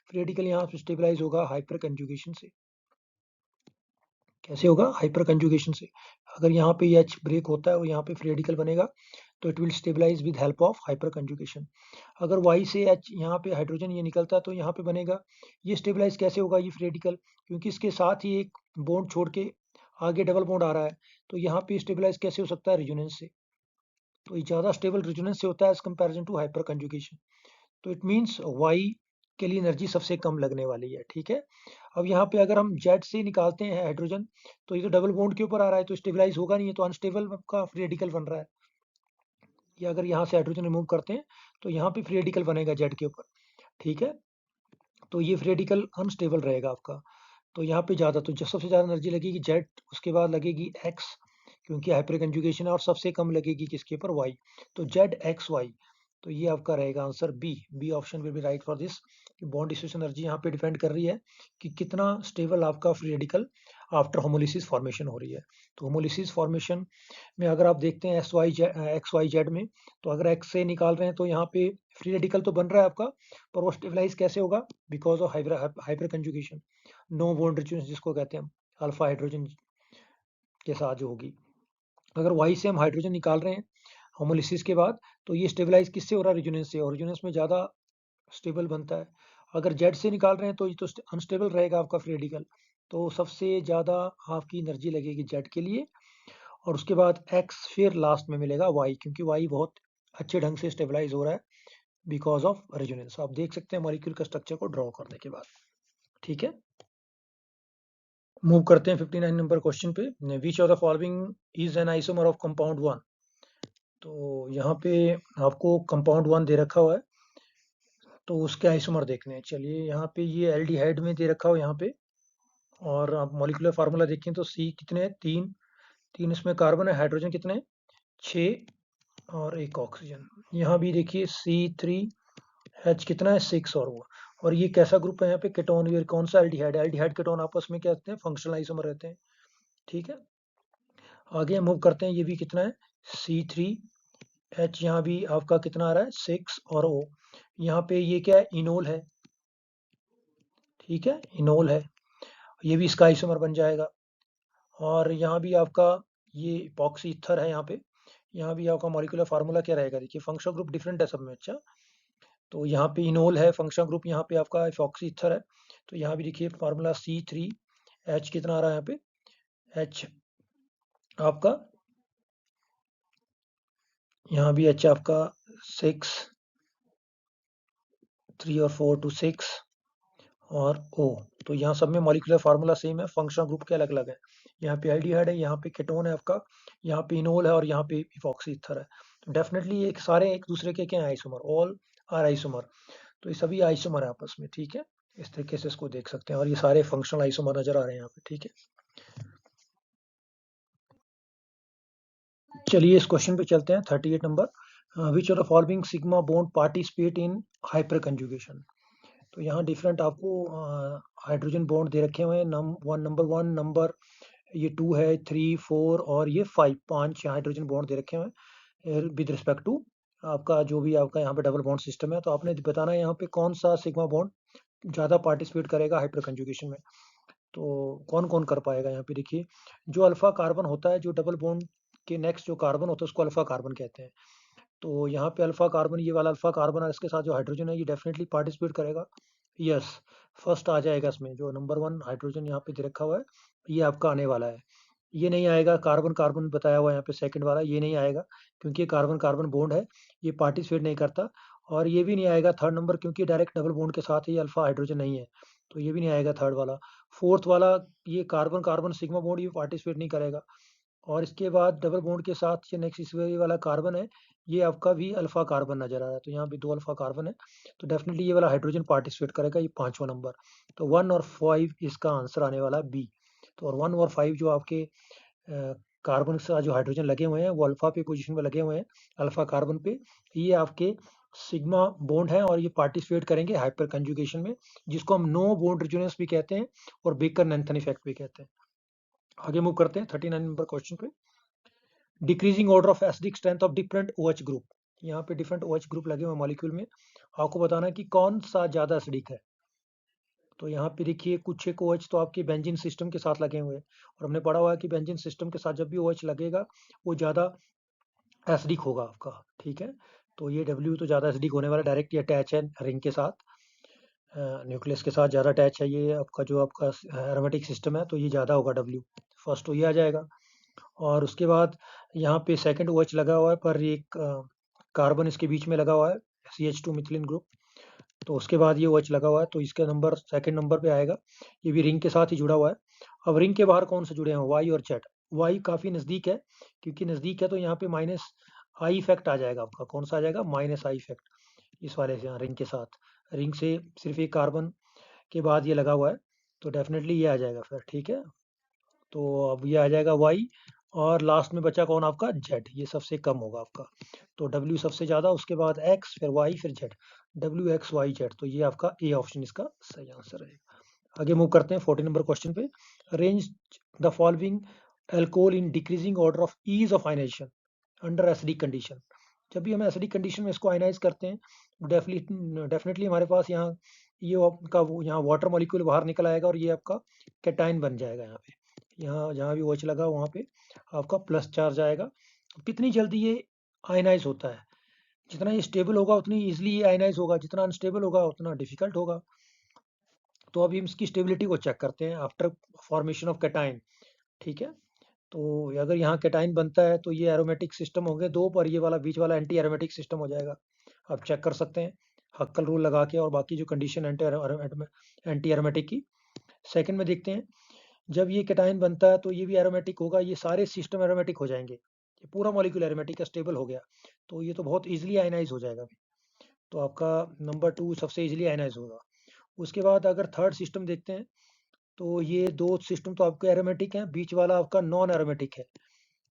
फ्री रेडिकल यहाँ पे स्टेबलाइज होगा हाइपर कंजुगेशन से। कैसे होगा? हाइपर कंजुगेशन से। अगर यहाँ पे एच ब्रेक होता है और यहाँ पे फ्री रेडिकल बनेगा, तो it will stabilise with help of hyperconjugation. अगर वाई से एच यहाँ पे हाइड्रोजन ये निकलता है तो यहाँ पे बनेगा, ये स्टेबलाइज कैसे होगा ये फ्री रेडिकल? क्योंकि इसके साथ ही एक बॉन्ड छोड़ के आगे डबल बॉन्ड आ रहा है। तो यहाँ पे स्टेबलाइज कैसे हो सकता है? रेजोनेंस से। तो ये ज़्यादा स्टेबल रेजोनेंस से होता है as comparison to hyperconjugation. तो इट मीन्स वाई के लिए एनर्जी सबसे कम लगने वाली है। ठीक है, अब यहाँ पे अगर हम जेड से निकालते हैं हाइड्रोजन, तो ये तो डबल बॉन्ड के ऊपर आ रहा है, तो स्टेबलाइज होगा नहीं है, तो अनस्टेबल का फ्री रेडिकल बन रहा है। या अगर यहाँ से हाइड्रोजन रिमूव करते हैं तो यहाँ पे फ्री रेडिकल बनेगा जेड के ऊपर। ठीक है, तो ये फ्री रेडिकल अनस्टेबल रहेगा आपका। तो यहाँ पे ज़्यादा, तो जो सबसे ज़्यादा एनर्जी लगेगी जेड, उसके बाद लगेगी एक्स क्योंकि हाइपर कंजुगेशन है, और सबसे कम लगेगी किसके ऊपर? वाई। तो जेड एक्स वाई। तो ये आपका रहेगा answer B. B option will be right for this. Bond distribution energy यहाँ पे डिपेंड कर रही है कि कितना स्टेबल आपका free radical after homolysis formation हो रही है। तो होमोलिसिस फॉर्मेशन में अगर आप देखते हैं एक्स वाई जेड में, तो अगर एक्स से निकाल रहे हैं तो यहाँ पे फ्री रेडिकल तो बन रहा है आपका, पर वो स्टेबलाइज कैसे होगा? Because of hyperconjugation, no bond relation जिसको कहते हैं हम, अल्फा हाइड्रोजन के साथ जो होगी। अगर वाई से हम हाइड्रोजन निकाल रहे हैं होमोलिसिस के बाद, तो ये स्टेबलाइज किससे हो रहा है? रेजोनेंस से, और रेजोनेंस में ज़्यादा स्टेबल बनता है। अगर जेड से निकाल रहे हैं तो ये तो अनस्टेबल रहेगा आपका फ्री रेडिकल। तो सबसे ज़्यादा आपकी एनर्जी लगेगी जेड के लिए, और उसके बाद एक्स फिर लास्ट में मिलेगा वाई, क्योंकि वाई बहुत अच्छे ढंग से स्टेबलाइज हो रहा है बिकॉज ऑफ रेजोनेंस। आप देख सकते हैं मॉलिक्यूल का स्ट्रक्चर को ड्रॉ करने के बाद। ठीक है, मूव करते हैं 59 नंबर क्वेश्चन पे। विच of the following is an isomer of compound 1। तो यहाँ पे आपको कंपाउंड 1 दे रखा हुआ है, तो उसके आइसोमर देखने हैं। चलिए यहाँ पे ये एल्डिहाइड में दे रखा हो यहाँ पे, और आप मॉलिक्यूलर फार्मूला देखें तो सी कितने हैं? 3। 3 इसमें कार्बन है, हाइड्रोजन कितने हैं? 6 और एक ऑक्सीजन। यहाँ भी देखिए C3H कितना है? 6 और ये कैसा ग्रुप है? यहाँ पे केटोन। ये कौन सा एल्डिहाइड है? एल्डिहाइड केटोन आपस में क्या रहते हैं? फंक्शनल आइसोमर रहते हैं। ठीक है, आगे मूव करते हैं। ये भी कितना है? C3H। यहाँ भी आपका कितना आ रहा है? 6 और O। यहाँ पे ये क्या है? इनोल है। ठीक है, इनोल है, ये भी इसका आइसोमर बन जाएगा। और यहाँ भी आपका ये इपॉक्सी ईथर है। यहाँ पे, यहाँ भी आपका मॉलिक्यूलर फार्मूला क्या रहेगा? देखिए फंक्शनल ग्रुप डिफरेंट है सब में। अच्छा, तो यहाँ पे इनोल है फंक्शनल ग्रुप, यहाँ पे आपका इपॉक्सी ईथर है। तो यहाँ भी देखिए फार्मूला C3H कितना आ रहा है यहाँ पे? H आपका, यहाँ भी H आपका 6, 3 और 4 to 6 और O। तो यहाँ सब में मॉलिक्यूलर फार्मूला सेम है, फंक्शनल ग्रुप के अलग अलग है। यहाँ पे एल्डिहाइड है, यहाँ पे केटोन है आपका, यहाँ पे इनोल है और यहाँ पे इपॉक्सी ईथर है। तो डेफिनेटली एक सारे एक दूसरे के क्या है? Isomer, all are isomer. तो ये सभी आइसोमर है आपस में। ठीक है, इस तरीके से इसको देख सकते हैं, और ये सारे फंक्शनल आइसोमर नजर आ रहे हैं यहाँ पे। ठीक है, चलिए इस क्वेश्चन पे चलते हैं। 38 number, which of the following sigma bond participate in hyper conjugation. तो यहाँ डिफरेंट आपको हाइड्रोजन बॉन्ड दे रखे हुए हैं। नंबर 1, नंबर ये 2 है, 3, 4 और ये 5, 5 हाइड्रोजन बॉन्ड दे रखे हुए हैं विद रिस्पेक्ट टू आपका जो भी आपका यहाँ पे डबल बॉन्ड सिस्टम है। तो आपने बताना है यहाँ पे कौन सा सिग्मा बॉन्ड ज़्यादा पार्टिसिपेट करेगा हाइपर कंजुगेशन में। तो कौन-कौन कर पाएगा यहाँ पे देखिए, जो अल्फा कार्बन होता है, जो डबल बॉन्ड के नेक्स्ट जो कार्बन होता है उसको अल्फा कार्बन कहते हैं। तो यहाँ पे अल्फा कार्बन, ये वाला अल्फा कार्बन और इसके साथ जो हाइड्रोजन है ये डेफिनेटली पार्टिसिपेट करेगा। यस, फर्स्ट आ जाएगा इसमें, जो नंबर 1 हाइड्रोजन यहाँ पे दे रखा हुआ है, ये आपका आने वाला है। ये नहीं आएगा कार्बन-कार्बन बताया हुआ है यहाँ पे सेकंड वाला, ये नहीं आएगा क्योंकि ये कार्बन-कार्बन बॉन्ड है, ये पार्टिसिपेट नहीं करता। और ये भी नहीं आएगा थर्ड नंबर क्योंकि डायरेक्ट डबल बॉन्ड के साथ ही अल्फा हाइड्रोजन नहीं है, तो ये भी नहीं आएगा थर्ड वाला। फोर्थ वाला ये कार्बन-कार्बन सिग्मा बॉन्ड ये पार्टिसिपेट नहीं करेगा। और इसके बाद डबल बॉन्ड के साथ ये नेक्स्ट इस वाला कार्बन है, ये आपका भी अल्फा कार्बन नज़र आ रहा है, तो यहाँ पे 2 अल्फा कार्बन है, तो डेफिनिटली ये वाला हाइड्रोजन पार्टिसिपेट करेगा, ये 5वां नंबर। तो 1 और 5 इसका आंसर आने वाला है बी। तो और 1 और 5 जो आपके कार्बन के साथ जो हाइड्रोजन लगे हुए हैं, वो अल्फा पे पोजीशन पे लगे हुए हैं, अल्फा कार्बन पे। ये आपके सिग्मा बॉन्ड है और ये पार्टिसिपेट करेंगे हाइपर कंजुगेशन में, जिसको हम नो बॉन्ड रेजोनेंस भी कहते हैं और बेकर-नैंथन इफेक्ट भी कहते हैं। आगे मूव करते हैं 39 नंबर क्वेश्चन पे। Decreasing order of acidic strength of different OH group. यहाँ पे डिफरेंट OH ग्रुप लगे हुए मॉलिक्यूल में, आपको बताना है कि कौन सा ज्यादा एसिडिक है। तो यहाँ पे देखिए कुछ एक OH तो आपके बेंजीन सिस्टम के साथ लगे हुए हैं, और हमने पढ़ा हुआ है कि बेंजीन सिस्टम के साथ जब भी OH लगेगा वो ज्यादा एसिडिक होगा आपका, ठीक है। तो ये W तो ज्यादा एसिडिक होने वाला, डायरेक्ट ये अटैच है रिंग के साथ, न्यूक्लियस के साथ ज़्यादा अटैच है, ये आपका जो आपका एरोमेटिक सिस्टम है, तो ये ज़्यादा होगा W। फर्स्ट तो ये आ जाएगा। और उसके बाद यहाँ पे सेकंड OH लगा हुआ है, पर एक कार्बन इसके बीच में लगा हुआ है, CH2 मिथिलीन ग्रुप। तो उसके बाद ये OH लगा हुआ है, तो इसका नंबर सेकंड नंबर पे आएगा। ये भी रिंग के साथ ही जुड़ा हुआ है। अब रिंग के बाहर कौन से जुड़े हैं, Y और Z। Y काफ़ी नज़दीक है, क्योंकि नज़दीक है तो यहाँ पे माइनस आई इफेक्ट आ जाएगा आपका। कौन सा आ जाएगा, माइनस आई इफेक्ट, इस वाले से, यहाँ रिंग के साथ। रिंग से सिर्फ एक कार्बन के बाद ये लगा हुआ है, तो डेफिनेटली ये आ जाएगा फिर, ठीक है। तो अब ये आ जाएगा Y, और लास्ट में बचा कौन आपका, Z, ये सबसे कम होगा आपका। तो W सबसे ज़्यादा, उसके बाद X, फिर Y, फिर Z, WXYZ। तो ये आपका ए ऑप्शन इसका सही आंसर है। आगे मूव करते हैं 40 नंबर क्वेश्चन पे। Arrange the following alcohol in decreasing order of ease of ionisation under acidic condition. जब भी हम एसिडिक कंडीशन में इसको आयनाइज करते हैं, डेफिनेटली हमारे पास यहाँ ये आपका यहाँ वाटर मॉलिक्यूल बाहर निकल आएगा, और ये आपका कैटाइन बन जाएगा। यहाँ पे, यहाँ जहाँ भी OH लगा वहाँ पे आपका प्लस चार्ज आएगा। कितनी जल्दी ये आयनाइज होता है, जितना ये स्टेबल होगा उतनी इजिली ये आयनाइज होगा, जितना अनस्टेबल होगा उतना डिफिकल्ट होगा। तो अभी हम इसकी स्टेबिलिटी को चेक करते हैं आफ्टर फॉर्मेशन ऑफ कैटाइन, ठीक है। तो अगर यहाँ कैटाइन बनता है तो ये एरोमेटिक सिस्टम होंगे दो, पर ये वाला बीच वाला एंटी एरोमेटिक सिस्टम हो जाएगा। आप चेक कर सकते हैं हक्कल रूल लगा के, और बाकी जो कंडीशन एंटी एरोमेटिक की। सेकंड में देखते हैं, जब ये कैटाइन बनता है तो ये भी एरोमेटिक होगा, ये सारे सिस्टम एरोमेटिक हो जाएंगे, ये पूरा मॉलिक्यूल एरोमेटिक का स्टेबल हो गया, तो ये तो बहुत इजीली आयनाइज हो जाएगा। तो आपका नंबर 2 सबसे इजीली आयनाइज होगा। उसके बाद अगर थर्ड सिस्टम देखते हैं, तो ये दो सिस्टम तो आपके एरोमेटिक हैं, बीच वाला आपका नॉन एरोमेटिक है,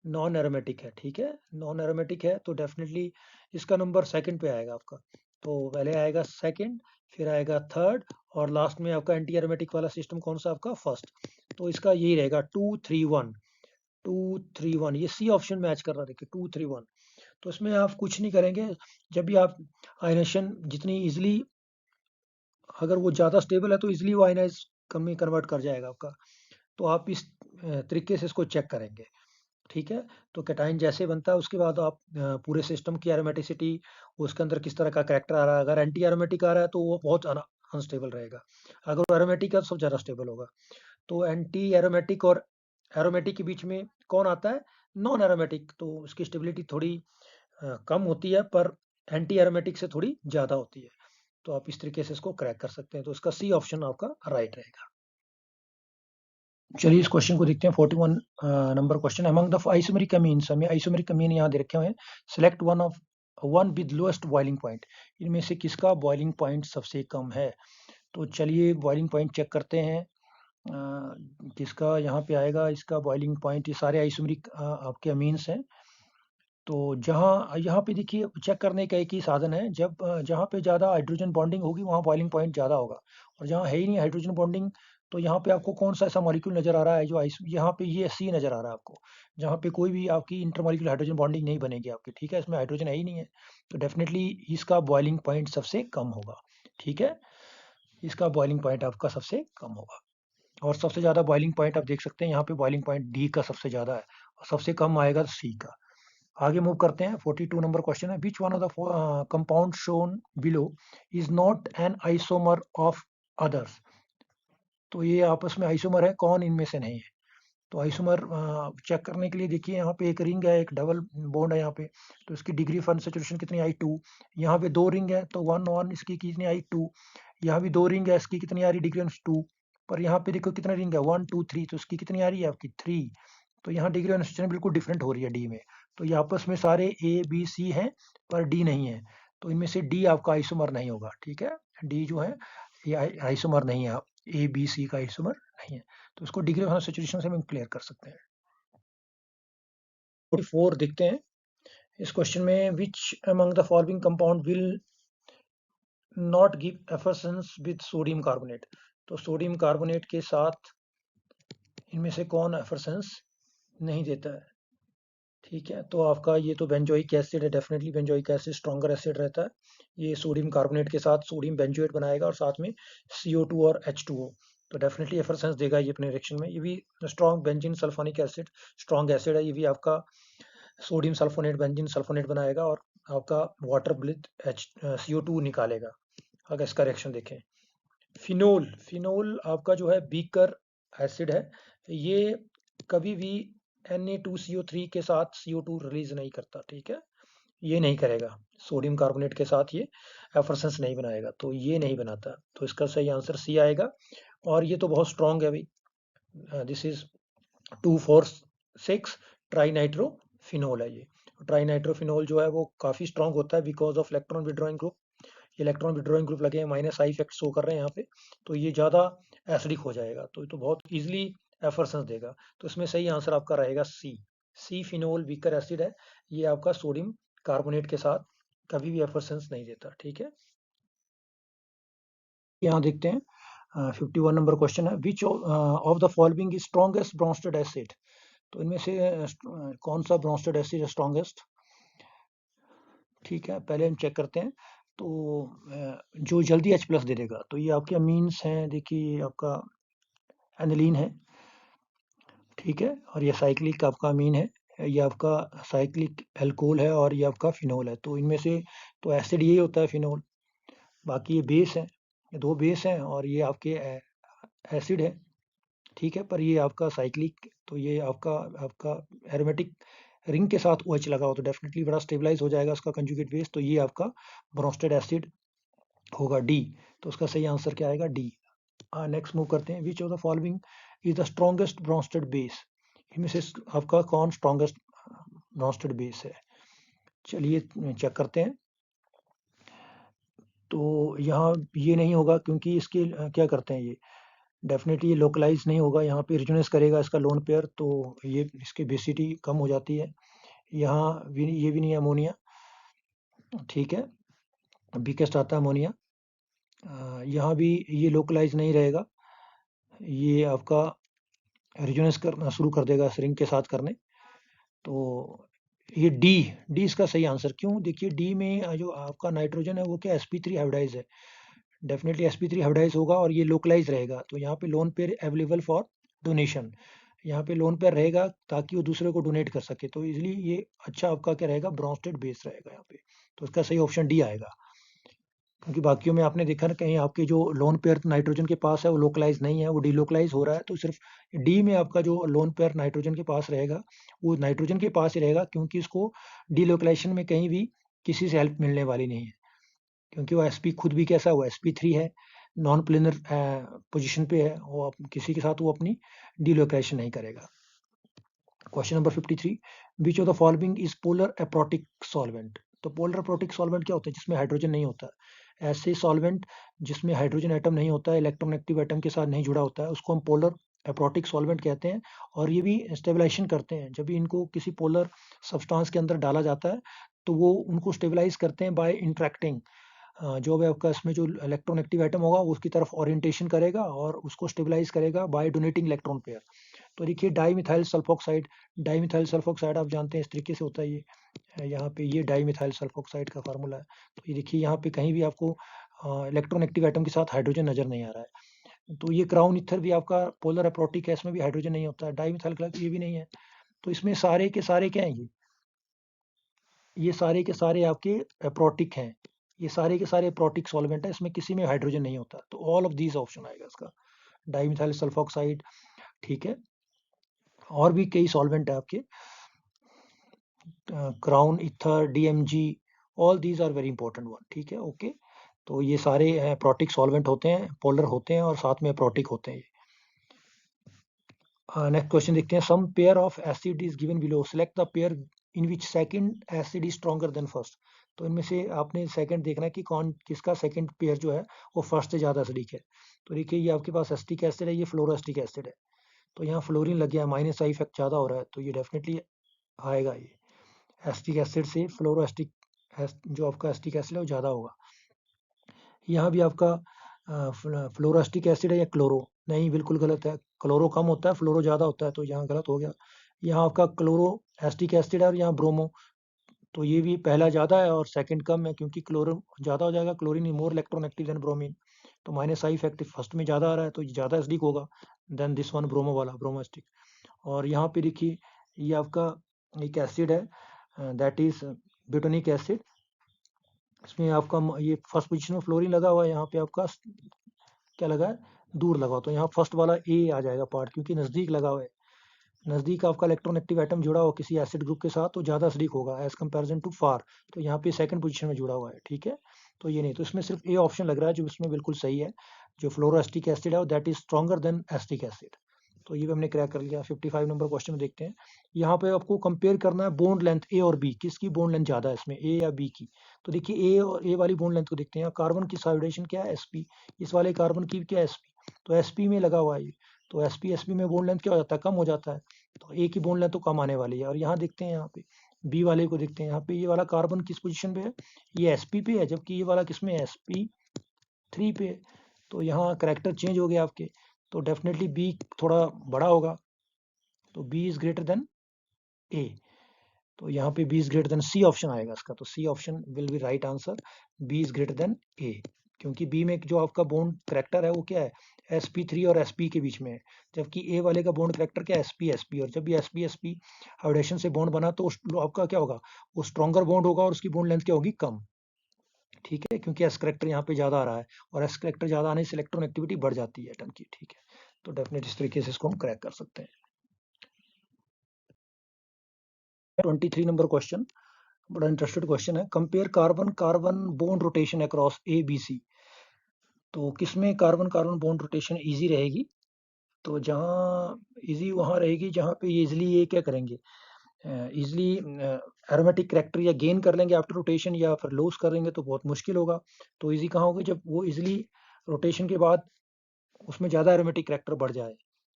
नॉन एरोमेटिक है, ठीक है। नॉन एरोमेटिक है तो डेफिनेटली इसका नंबर सेकंड पे आएगा आपका। तो पहले आएगा सेकंड, फिर आएगा थर्ड, और लास्ट में आपका एंटी एरोमेटिक वाला सिस्टम कौन सा आपका, फर्स्ट। तो इसका यही रहेगा 2 3 1, 2 3 1, ये सी ऑप्शन मैच कर रहा है, देखिए 2 3 1। तो इसमें आप कुछ नहीं करेंगे, जब भी आप आयनेशन जितनी इजिली, अगर वो ज़्यादा स्टेबल है तो इजिली वो आयनाइज कम में कन्वर्ट कर जाएगा आपका। तो आप इस तरीके से इसको चेक करेंगे, ठीक है। तो कैटाइन जैसे बनता है उसके बाद आप पूरे सिस्टम की एरोमेटिसिटी, उसके अंदर किस तरह का कैरेक्टर आ रहा है। अगर एंटी एरोमेटिक आ रहा है तो वो बहुत अनस्टेबल रहेगा, अगर वो एरोमेटिक है तो सब ज़्यादा स्टेबल होगा। तो एंटी एरोमेटिक और एरोमेटिक के बीच में कौन आता है, नॉन एरोमेटिक। तो उसकी स्टेबिलिटी थोड़ी कम होती है, पर एंटी एरोमेटिक से थोड़ी ज़्यादा होती है। तो आप इस तरीके से इसको क्रैक कर सकते हैं, तो इसका सी ऑप्शन आपका राइट रहेगा। चलिए इस क्वेश्चन को देखते हैं 41 number question. Among the isomeric amines, हमें आइसोमेरिक अमीन यहाँ दे रखे हुए हैं। Select one with lowest boiling point, इनमें से किसका बॉइलिंग पॉइंट सबसे कम है। तो चलिए बॉइलिंग पॉइंट चेक करते हैं, किसका यहाँ पे आएगा इसका बॉइलिंग पॉइंट। ये सारे आइसोमेरिक आपके अमीन्स हैं, तो जहाँ यहाँ पे देखिए चेक करने का एक ही साधन है, जब जहाँ पे ज़्यादा हाइड्रोजन बॉन्डिंग होगी वहाँ बॉइलिंग पॉइंट ज़्यादा होगा, और जहाँ है ही नहीं हाइड्रोजन बॉन्डिंग, तो यहाँ पे आपको कौन सा ऐसा मॉलिक्यूल नज़र आ रहा है जो आइस यहाँ पे ये सी नज़र आ रहा है आपको, जहाँ पे कोई भी आपकी इंटरमॉलिक्यूलर हाइड्रोजन बॉन्डिंग नहीं बनेगी आपकी, ठीक है? इसमें हाइड्रोजन है ही नहीं है, तो डेफिनेटली इसका बॉइलिंग पॉइंट सबसे कम होगा, ठीक है? इसका बॉइलिंग पॉइंट आपका सबसे कम होगा। और सबसे ज़्यादा बॉइलिंग पॉइंट आप देख सकते हैं यहाँ पे बॉइलिंग पॉइंट डी का सबसे ज़्यादा है, और सबसे कम आएगा सी का। आगे मूव करते हैं, 42 नंबर क्वेश्चन है, which one of the compound shown below is not an isomer of others. तो ये आपस में आइसोमर है, कौन इनमें से नहीं है? तो आइसोमर चेक करने के लिए देखिए यहाँ पे एक रिंग है, एक डबल बॉन्ड है यहाँ पे, तो इसकी डिग्री ऑफ अनसैचुरेशन कितनी आई 2। यहाँ पे दो रिंग है तो 1 1 इसकी कितनी आई 2। यहाँ भी दो रिंग है, इसकी कितनी आ रही डिग्री ऑफ 2। पर यहाँ पे देखो कितना रिंग है 1 2 3, तो इसकी कितनी आ रही है आपकी 3। तो यहाँ डिग्री ऑफ अनसैचुरेशन बिल्कुल डिफरेंट हो रही है डी में। तो ये आपस में सारे ए बी सी हैं पर डी नहीं है, तो इनमें से डी आपका आइसोमर नहीं होगा, ठीक है? डी जो है ये आइसोमर नहीं है, ए बी सी का आइसोमर नहीं है, तो इसको डिग्री ऑफ सैचुरेशन से हम क्लियर कर सकते हैं। 44 देखते हैं इस क्वेश्चन में, which among the following compound will not give effervescence with sodium carbonate. तो सोडियम कार्बोनेट के साथ इनमें से कौन एफरसेंस नहीं देता है? ठीक है, तो आपका ये तो बेंजोइक एसिड है, definitely benzoic acid stronger acid रहता है, ये सोडियम कार्बोनेट के साथ सोडियम बेंजोएट बनाएगा और साथ में CO2 और H2O, तो डेफिनेटली एफरसेंस देगा ये अपने रिएक्शन में। ये भी strong benzene sulphonic acid strong acid है, ये भी आपका सोडियम सल्फोनेट बेंजीन सल्फोनेट बनाएगा और आपका वाटर विद CO2 निकालेगा। अगर इसका रिएक्शन देखें, फिनोल फिनोल आपका जो है बीकर एसिड है, ये कभी भी Na2CO3 के साथ CO2 रिलीज नहीं करता, ठीक है? ये नहीं करेगा, सोडियम कार्बोनेट के साथ ये एफरसेंस नहीं बनाएगा, तो ये नहीं बनाता, तो इसका सही आंसर सी आएगा। और ये तो बहुत स्ट्रॉन्ग है भाई, दिस इज 2,4,6 ट्राई नाइट्रोफिनोल है ये। ट्राई नाइट्रोफिनोल जो है वो काफी स्ट्रॉन्ग होता है because of electron withdrawing group, electron withdrawing group लगे हैं, माइनस आई इफेक्ट शो कर रहे हैं यहाँ पे, तो ये ज़्यादा एसिडिक हो जाएगा, तो ये तो बहुत इजीली एफरसेंस देगा, तो इसमें सही आंसर आपका रहेगा सी। सी फिनोल वीकर एसिड है, ये आपका सोडियम कार्बोनेट के साथ कभी भी एफरसेंस नहीं देता, ठीक है? यहाँ देखते हैं 51 नंबर क्वेश्चन है, विच of the following is strongest Bronsted acid. तो इनमें से कौन सा ब्रोंस्टेड एसिड है स्ट्रॉन्गेस्ट? ठीक है, पहले हम चेक करते हैं। तो जो जल्दी H+ दे देगा, तो ये आपके अमीन्स हैं, देखिए ये आपका एनिलीन है, ठीक है? और ये साइक्लिक आपका अमीन है, ये आपका साइक्लिक एल्कोहल है, और ये आपका फिनोल है। तो इनमें से तो एसिड यही होता है फिनोल, बाकी ये बेस है, ये दो बेस हैं और ये आपके एसिड है, ठीक है? पर ये आपका साइक्लिक, तो ये आपका आपका एरोमेटिक रिंग के साथ OH लगा हो तो डेफिनेटली बड़ा स्टेबलाइज हो जाएगा उसका कंजुगेट बेस, तो ये आपका ब्रोंस्टेड एसिड होगा डी। तो उसका सही आंसर क्या आएगा? डी। नेक्स्ट मूव करते हैं, विच of the following is the strongest Bronsted base. इनमें से आपका कौन स्ट्रॉन्गेस्ट ब्रोंस्टेड बेस है? चलिए चेक करते हैं। तो यहाँ ये नहीं होगा क्योंकि इसके क्या करते हैं, ये डेफिनेटली ये लोकलाइज नहीं होगा, यहाँ पे रिजोनेंस करेगा इसका लोन पेयर, तो ये इसकी बेसिटी कम हो जाती है। यहाँ भी ये भी नहीं है अमोनिया, ठीक है? वीकेस्ट आता है अमोनिया। यहाँ भी ये लोकलाइज नहीं रहेगा, ये आपका रिजोनेंस करना शुरू कर देगा इस रिंग के साथ करने, तो ये डी डी इसका सही आंसर। क्यों? देखिए डी में जो आपका नाइट्रोजन है वो क्या sp3 हाइब्रिडाइज है, डेफिनेटली sp3 हाइब्रिडाइज होगा और ये लोकलाइज रहेगा, तो यहाँ पे lone pair available for donation, यहाँ पे लोन पेयर रहेगा ताकि वो दूसरे को डोनेट कर सके, तो इसलिए ये अच्छा आपका क्या रहेगा, ब्रोंस्टेड बेस रहेगा यहाँ पे, तो इसका सही ऑप्शन डी आएगा। क्योंकि बाकियों में आपने देखा ना, कहीं आपके जो लोन पेयर नाइट्रोजन के पास है वो लोकलाइज नहीं है, वो डीलोकलाइज हो रहा है, तो सिर्फ डी में आपका जो लोन पेयर नाइट्रोजन के पास रहेगा वो नाइट्रोजन के पास ही रहेगा, क्योंकि इसको डीलोकलाइजेशन में कहीं भी किसी से हेल्प मिलने वाली नहीं है, क्योंकि वो sp खुद भी कैसा हुआ sp3 है, नॉन प्लेनर पोजीशन पे है, वो किसी के साथ वो अपनी डीलोकलाइजेशन नहीं करेगा। Question number 53, which of the following is polar aprotic solvent. तो पोलर अप्रोटिक सॉल्वेंट क्या होता है? जिसमें हाइड्रोजन नहीं होता। ऐसे सॉल्वेंट जिसमें हाइड्रोजन एटम नहीं होता है, इलेक्ट्रोनेगेटिव एटम के साथ नहीं जुड़ा होता है, उसको हम पोलर एप्रोटिक सॉल्वेंट कहते हैं, और ये भी स्टेबलाइजेशन करते हैं। जब भी इनको किसी पोलर सब्सटेंस के अंदर डाला जाता है तो वो उनको स्टेबलाइज करते हैं बाय इंटरेक्टिंग। जो भी आपका इसमें जो इलेक्ट्रोनेगेटिव एटम होगा वो उसकी तरफ ओरिएंटेशन करेगा और उसको स्टेबलाइज करेगा बाय डोनेटिंग इलेक्ट्रॉन पेयर। तो देखिए डाईमिथाइल सल्फोक्साइड, डाईमिथाइल सल्फोक्साइड आप जानते हैं इस तरीके से होता है ये। यहाँ पे ये डाईमिथाइल सल्फोक्साइड का फार्मूला है। तो ये देखिए यहाँ पे कहीं भी आपको इलेक्ट्रोनेगेटिव एटम के साथ हाइड्रोजन नजर नहीं आ रहा है। तो ये क्राउन ईथर भी आपका पोलर अप्रोटिक है, इसमें भी हाइड्रोजन नहीं होता है। डाईमिथाइल क्लब ये भी नहीं है। तो इसमें सारे के सारे क्या हैं ये सारे के सारे आपके अप्रोटिक हैं। ये सारे के सारे अप्रोटिक सॉल्वेंट है, इसमें किसी में हाइड्रोजन नहीं होता। तो ऑल ऑफ दीज ऑप्शन आएगा इसका, डाईमिथाइल सल्फोक्साइड। ठीक है, और भी कई सॉल्वेंट है आपके, crown ether, DMG, all these are very important one. ठीक है, ओके। तो ये सारे अप्रोटिक सॉल्वेंट होते हैं, पोलर होते हैं और साथ में अप्रोटिक होते हैं। नेक्स्ट क्वेश्चन देखते हैं। Some pair of acid is given below, select the pair in which second acid is stronger than first. तो इनमें से आपने सेकंड देखना है कि कौन किसका सेकंड पेयर जो है वो फर्स्ट से ज्यादा एसिडिक है। तो देखिए ये आपके पास एसिटिक एसिड है, ये फ्लोरोएसिटिक एसिड है। तो यहाँ फ्लोरीन लग गया, माइनस आई इफेक्ट ज्यादा हो रहा है, तो ये डेफिनेटली आएगा। ये एसिटिक एसिड से फ्लोरोएसिटिक जो आपका एसिटिक एसिड है वो ज्यादा होगा। यहाँ भी आपका फ्लोरास्टिक एसिड है या क्लोरो, नहीं बिल्कुल गलत है। क्लोरो कम होता है, फ्लोरो ज़्यादा होता है, तो यहाँ गलत हो गया। यहाँ आपका क्लोरो एस्टिक एसिड है और यहाँ ब्रोमो, तो ये भी पहला ज़्यादा है और सेकंड कम है, क्योंकि क्लोरो ज़्यादा हो जाएगा। Chlorine is more electronegative than bromine, तो माइनस आई इफेक्ट फर्स्ट में ज़्यादा आ रहा है, तो ये ज़्यादा एसिडिक होगा देन दिस वन ब्रोमो वाला, ब्रोमोस्टिक। और यहाँ पे देखिए ये आपका एक एसिड है दैट इज ब्यूटोनिक एसिड। इसमें आपका ये फर्स्ट पोजीशन में फ्लोरीन लगा हुआ है, यहाँ पे आपका क्या लगा है, दूर लगा हुआ। तो यहाँ फर्स्ट वाला ए आ जाएगा पार्ट, क्योंकि नजदीक लगा हुआ है। नजदीक आपका इलेक्ट्रोनेगेटिव एटम जुड़ा हो किसी एसिड ग्रुप के साथ तो ज्यादा एसिडिक होगा एज कंपैरिजन टू फार। तो यहाँ पे सेकंड पोजीशन में जुड़ा हुआ है। ठीक है, तो ये नहीं, तो इसमें सिर्फ ए ऑप्शन लग रहा है जो इसमें बिल्कुल सही है। जो फ्लोरोएस्टिक एसिड है that is stronger then acetic acid. तो ये भी हमने क्रैक कर लिया। 55 नंबर क्वेश्चन में देखते हैं। यहाँ पे आपको कंपेयर करना है बॉन्ड लेंथ ए और बी, किसकी बॉन्ड लेंथ ज्यादा है इसमें, ए या बी की। तो देखिए ए और ए वाली बॉन्ड लेंथ को देखते हैं। कार्बन की साइडेशन क्या है, एसपी। इस वाले कार्बन की क्या है, एसपी। तो एसपी में लगा हुआ है ये, तो एसपी में बॉन्ड लेंथ क्या हो जाता है, कम हो जाता है। तो ए की बॉन्ड लेंथ तो कम आने वाली है। और यहाँ देखते हैं, यहाँ पे बी वाले को देखते हैं। यहाँ पे ये वाला कार्बन किस पोजीशन पे है, ये एसपी पे है, जबकि ये वाला किसमें है, sp3 पे है। तो यहाँ करेक्टर चेंज हो गया आपके, तो डेफिनेटली बी थोड़ा बड़ा होगा। तो b is greater than a, तो यहाँ पे b is greater than, c option आएगा इसका। तो c option will be right answer, b is greater than a. क्योंकि बी में जो आपका बॉन्ड करेक्टर है वो क्या है, sp3 और sp के बीच में है। जबकि ए वाले का बॉन्ड करेक्टर क्या है, sp और जब भी sp हाइब्रिडेशन से बॉन्ड बना तो आपका क्या होगा, वो स्ट्रॉन्गर बॉन्ड होगा और उसकी बॉन्ड लेंथ क्या होगी, कम। ठीक है, क्योंकि एस करेक्टर यहाँ पे ज्यादा आ रहा है, और एस करेक्टर ज्यादा आने से इलेक्ट्रोनेगेटिविटी बढ़ जाती है एटम की। ठीक है, तो डेफिनेट इस तरीके से इसको हम क्रैक कर सकते हैं। 23 नंबर क्वेश्चन बड़ा इंटरेस्टेड क्वेश्चन है। Compare carbon carbon bond rotation across A B C. तो किसमें carbon carbon bond rotation easy रहेगी, तो जहाँ इजी वहाँ रहेगी जहाँ पे ये इजिली ये क्या करेंगे, इजिली एरोमेटिक करेक्टर या गेन कर लेंगे आफ्टर रोटेशन, या फिर लॉस करेंगे तो बहुत मुश्किल होगा। तो इजी कहाँ होगी, जब वो इजिली रोटेशन के बाद उसमें ज़्यादा एरोमेटिक करेक्टर बढ़ जाए।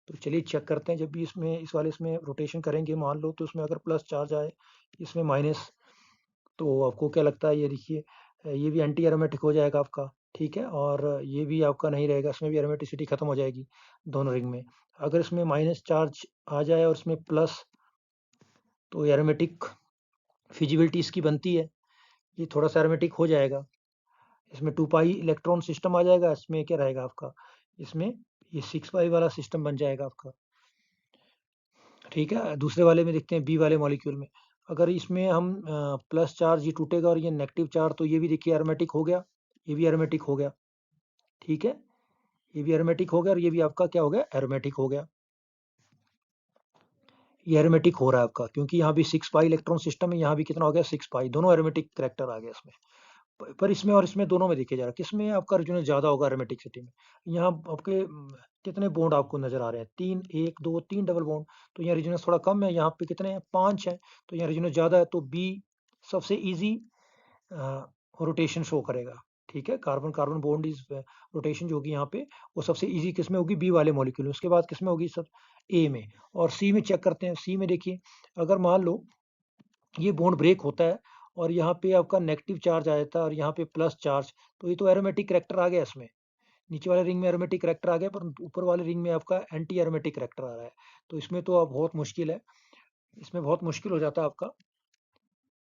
तो चलिए चेक करते हैं। जब भी इसमें इस वाले इसमें रोटेशन करेंगे, मान लो तो उसमें अगर प्लस चार्ज आए, इसमें माइनस, तो आपको क्या लगता है, ये देखिए ये भी एंटी एरोमेटिक हो जाएगा आपका। ठीक है, और ये भी आपका नहीं रहेगा, इसमें भी एरोमेटिसिटी खत्म हो जाएगी दोनों रिंग में। अगर इसमें माइनस चार्ज आ जाए और इसमें प्लस, तो एरोमेटिक फिजिबिलिटी इसकी बनती है, ये थोड़ा सा एरोमेटिक हो जाएगा। इसमें 2 पाई इलेक्ट्रॉन सिस्टम आ जाएगा, इसमें क्या रहेगा आपका, इसमें ये 6 पाई वाला सिस्टम बन जाएगा आपका। ठीक है, दूसरे वाले में देखते हैं, बी वाले मॉलिक्यूल में। अगर इसमें हम प्लस चार्ज ये टूटेगा और ये नेगेटिव चार्ज, तो ये भी देखिए एरोमेटिक हो गया, ये भी एरोमेटिक हो गया। ठीक है, ये भी एरोमेटिक हो गया और ये भी आपका क्या हो गया, एरोमेटिक हो गया। ये एरोमेटिक हो रहा है आपका, क्योंकि यहाँ भी 6 पाई इलेक्ट्रॉन सिस्टम है, यहाँ भी कितना हो गया, 6 पाई, दोनों एरोमेटिक करेक्टर आ गया इसमें। पर इसमें और इसमें दोनों में देखिए जरा, किसमें आपका रेजोनेंस ज्यादा होगा एरोमेटिसिटी में। यहाँ आपके कितने बॉन्ड आपको नजर आ रहे हैं, 3, 1 2 3 डबल बॉन्ड। तो यहाँ रेजोनेंस थोड़ा कम है, यहाँ पे कितने हैं, 5 है। तो यहाँ रेजोनेंस ज्यादा है, तो बी सबसे इजी रोटेशन शो करेगा। ठीक है, carbon carbon bond is rotation जो होगी यहाँ पे वो सबसे इजी किसमें होगी, बी वाले मॉलिक्यूल में। उसके बाद किसमें होगी, सब ए में। और सी में चेक करते हैं। सी में देखिए, अगर मान लो ये बॉन्ड ब्रेक होता है और यहाँ पे आपका नेगेटिव चार्ज आ जाता है और यहाँ पे प्लस चार्ज, तो ये तो एरोमेटिक करैक्टर आ गया इसमें। नीचे वाले रिंग में एरोमेटिक करैक्टर आ गया, पर ऊपर वाले रिंग में आपका एंटी एरोमेटिक करैक्टर आ रहा है। तो इसमें तो अब बहुत मुश्किल है, इसमें बहुत मुश्किल हो जाता है आपका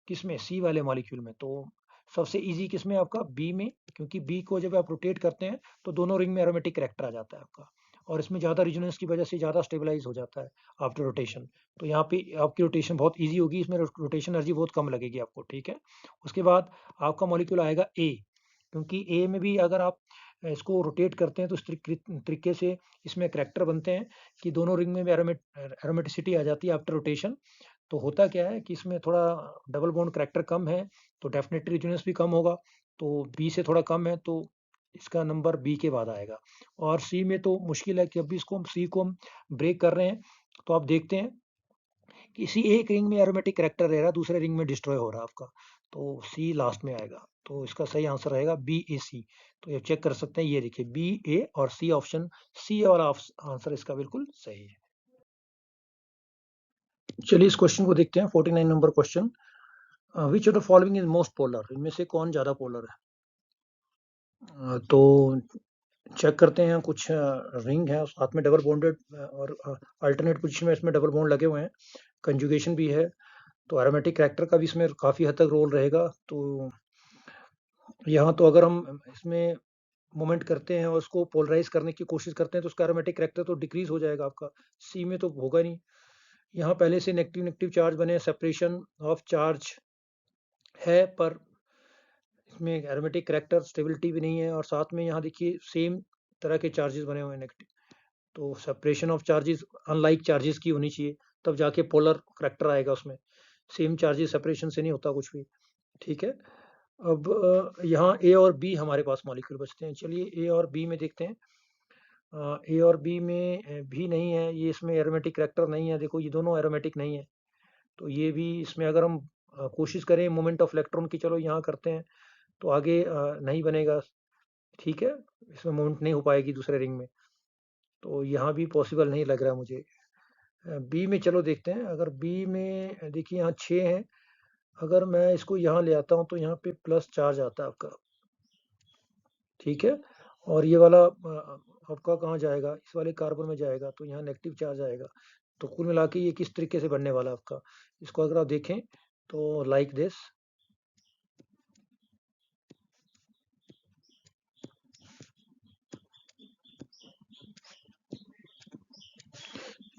किसमें, सी वाले मॉलिक्यूल में। तो सबसे इजी किसमें आपका, बी में, क्योंकि बी को जब आप रोटेट करते हैं तो दोनों रिंग में एरोमेटिक करैक्टर आ जाता है आपका, और इसमें ज़्यादा रिजोनेंस की वजह से ज़्यादा स्टेबलाइज हो जाता है आफ्टर रोटेशन। तो यहाँ पे आपकी रोटेशन बहुत ईजी होगी, इसमें रोटेशन एनर्जी बहुत कम लगेगी आपको, ठीक है। उसके बाद आपका मॉलिक्यूल आएगा ए, क्योंकि ए में भी अगर आप इसको रोटेट करते हैं तो इस तरीके से इसमें करैक्टर बनते हैं कि दोनों रिंग में भी एरोमेटिसिटी आ जाती है आफ्टर रोटेशन। तो होता क्या है कि इसमें थोड़ा डबल बॉन्ड करैक्टर कम है, तो डेफिनेटली रेजोनेंस भी कम होगा। तो बी से थोड़ा कम है, तो इसका नंबर बी के बाद आएगा। और सी में तो मुश्किल है कि अभी इसको हम सी को हम ब्रेक कर रहे हैं, तो आप देखते हैं कि इसी एक रिंग में एरोमेटिक करैक्टर रह रहा है, दूसरे रिंग में डिस्ट्रॉय हो रहा है आपका। तो सी लास्ट में आएगा, तो इसका सही आंसर रहेगा बी ए सी। तो ये चेक कर सकते हैं, ये देखिए बी ए और सी ऑप्शन, सी वाला आंसर इसका बिल्कुल सही है। चलिए इस क्वेश्चन को देखते हैं, 49 number question. Which of the following is most polar, इनमें से कौन ज्यादा पोलर है। तो चेक करते हैं, कुछ रिंग है साथ में डबल बॉन्डेड और अल्टरनेट पोजीशन में इसमें डबल बॉन्ड लगे हुए हैं, कंजुगेशन भी है। तो एरोमेटिक करैक्टर का भी इसमें काफी हद तक रोल रहेगा। तो यहाँ तो अगर हम इसमें मोमेंट करते हैं और उसको पोलराइज करने की कोशिश करते हैं तो उसका एरोमेटिक करैक्टर तो डिक्रीज हो जाएगा आपका, सी में तो होगा नहीं। यहाँ पहले से नेगेटिव नेगेटिव चार्ज बने, सेपरेशन ऑफ चार्ज है, पर इसमें एरोमेटिक करैक्टर स्टेबिलिटी भी नहीं है। और साथ में यहाँ देखिए सेम तरह के चार्जेस बने हुए हैं नेगेटिव, तो separation of charges unlike charges की होनी चाहिए, तब जाके पोलर करैक्टर आएगा उसमें। सेम चार्जेस सेपरेशन से नहीं होता कुछ भी, ठीक है। अब यहाँ ए और बी हमारे पास मॉलिक्यूल बचते हैं। चलिए ए और बी में देखते हैं। ए और बी में भी नहीं है, ये इसमें एरोमेटिक करैक्टर नहीं है। देखो ये दोनों एरोमेटिक नहीं है, तो ये भी इसमें अगर हम कोशिश करें मोमेंट ऑफ इलेक्ट्रॉन की, चलो यहाँ करते हैं, तो आगे नहीं बनेगा, ठीक है। इसमें मूवमेंट नहीं हो पाएगी दूसरे रिंग में, तो यहाँ भी पॉसिबल नहीं लग रहा मुझे। बी में चलो देखते हैं। अगर बी में देखिए यहाँ 6 हैं, अगर मैं इसको यहाँ ले आता हूँ तो यहाँ पे प्लस चार्ज आता है आपका, ठीक है। और ये वाला आपका कहाँ जाएगा, इस वाले कार्बन में जाएगा, तो यहाँ नेगेटिव चार्ज आएगा। तो कुल मिला के ये किस तरीके से बनने वाला है आपका, इसको अगर आप देखें तो लाइक दिस।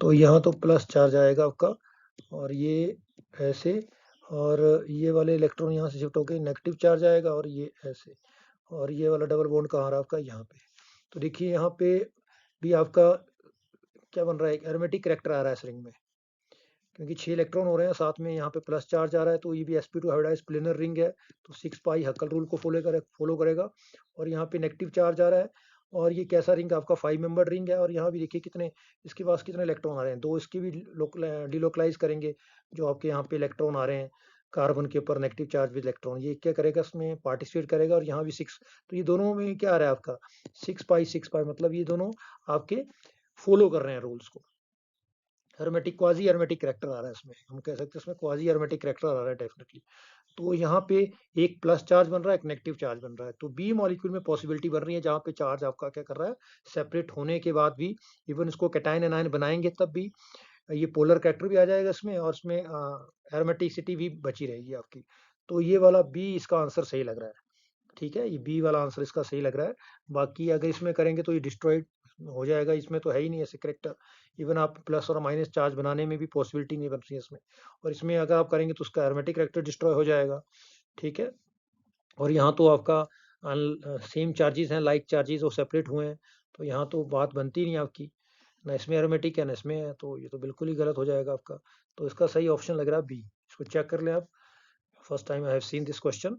तो यहाँ तो प्लस चार्ज आएगा आपका, और ये ऐसे, और ये वाले इलेक्ट्रॉन यहाँ से शिफ्ट होकर नेगेटिव चार्ज आएगा, और ये ऐसे, और ये वाला डबल बॉन्ड कहाँ आ रहा है आपका, यहाँ पे। तो देखिए यहाँ पे भी आपका क्या बन रहा है, एक एरोमेटिक करैक्टर आ रहा है इस रिंग में, क्योंकि 6 इलेक्ट्रॉन हो रहे हैं, साथ में यहाँ पे प्लस चार्ज आ रहा है। तो ये भी sp2 हाइब्रिडाइज प्लेनर रिंग है, तो 6 पाई हक्कल रूल को फॉलो करेगा। और यहाँ पे नेगेटिव चार्ज आ रहा है, और ये कैसा रिंग आपका 5 मेंबर रिंग है। और यहाँ भी देखिए कितने, इसके पास कितने इलेक्ट्रॉन आ रहे हैं, दो इसके भी डिलोकलाइज करेंगे, जो आपके यहाँ पे इलेक्ट्रॉन आ रहे हैं कार्बन के ऊपर नेगेटिव चार्ज विद इलेक्ट्रॉन, ये क्या करेगा, इसमें पार्टिसिपेट करेगा। और यहाँ भी 6, तो ये दोनों में क्या आ रहा है आपका 6 पाई, मतलब ये दोनों आपके फॉलो कर रहे हैं रूल्स को। एरोमेटिक क्वाजी एरोमेटिक करैक्टर आ रहा है इसमें, हम कह सकते हैं इसमें क्वाजी एरोमेटिक करैक्टर आ रहा है डेफिनेटली। तो यहाँ पे एक प्लस चार्ज बन रहा है, एक नेगेटिव चार्ज बन रहा है। तो बी मॉलिक्यूल में पॉसिबिलिटी बन रही है जहाँ पे चार्ज आपका क्या कर रहा है, सेपरेट होने के बाद भी, इवन इसको कैटायन एनायन बनाएंगे तब भी ये पोलर कैरेक्टर भी आ जाएगा इसमें, और इसमें एरोमेटिसिटी भी बची रहेगी आपकी। तो ये वाला बी इसका आंसर सही लग रहा है, ठीक है। ये बी वाला आंसर इसका सही लग रहा है। बाकी अगर इसमें करेंगे तो ये डिस्ट्रॉयड हो जाएगा, इसमें तो है ही नहीं ऐसे करेक्टर। इवन आप प्लस और माइनस चार्ज बनाने में भी पॉसिबिलिटी नहीं बन रही है इसमें। और इसमें अगर आप करेंगे तो उसका एरोमेटिक करेक्टर डिस्ट्रॉय हो जाएगा, ठीक है। और यहाँ तो आपका सेम चार्जेस हैं, लाइक चार्जेस, वो सेपरेट हुए हैं, तो यहाँ तो बात बनती नहीं आपकी, ना इसमें एरोमेटिक है ना इसमें है, तो ये तो बिल्कुल ही गलत हो जाएगा आपका। तो इसका सही ऑप्शन लग रहा है बी, इसको चेक कर लें आप। First time I have seen this question.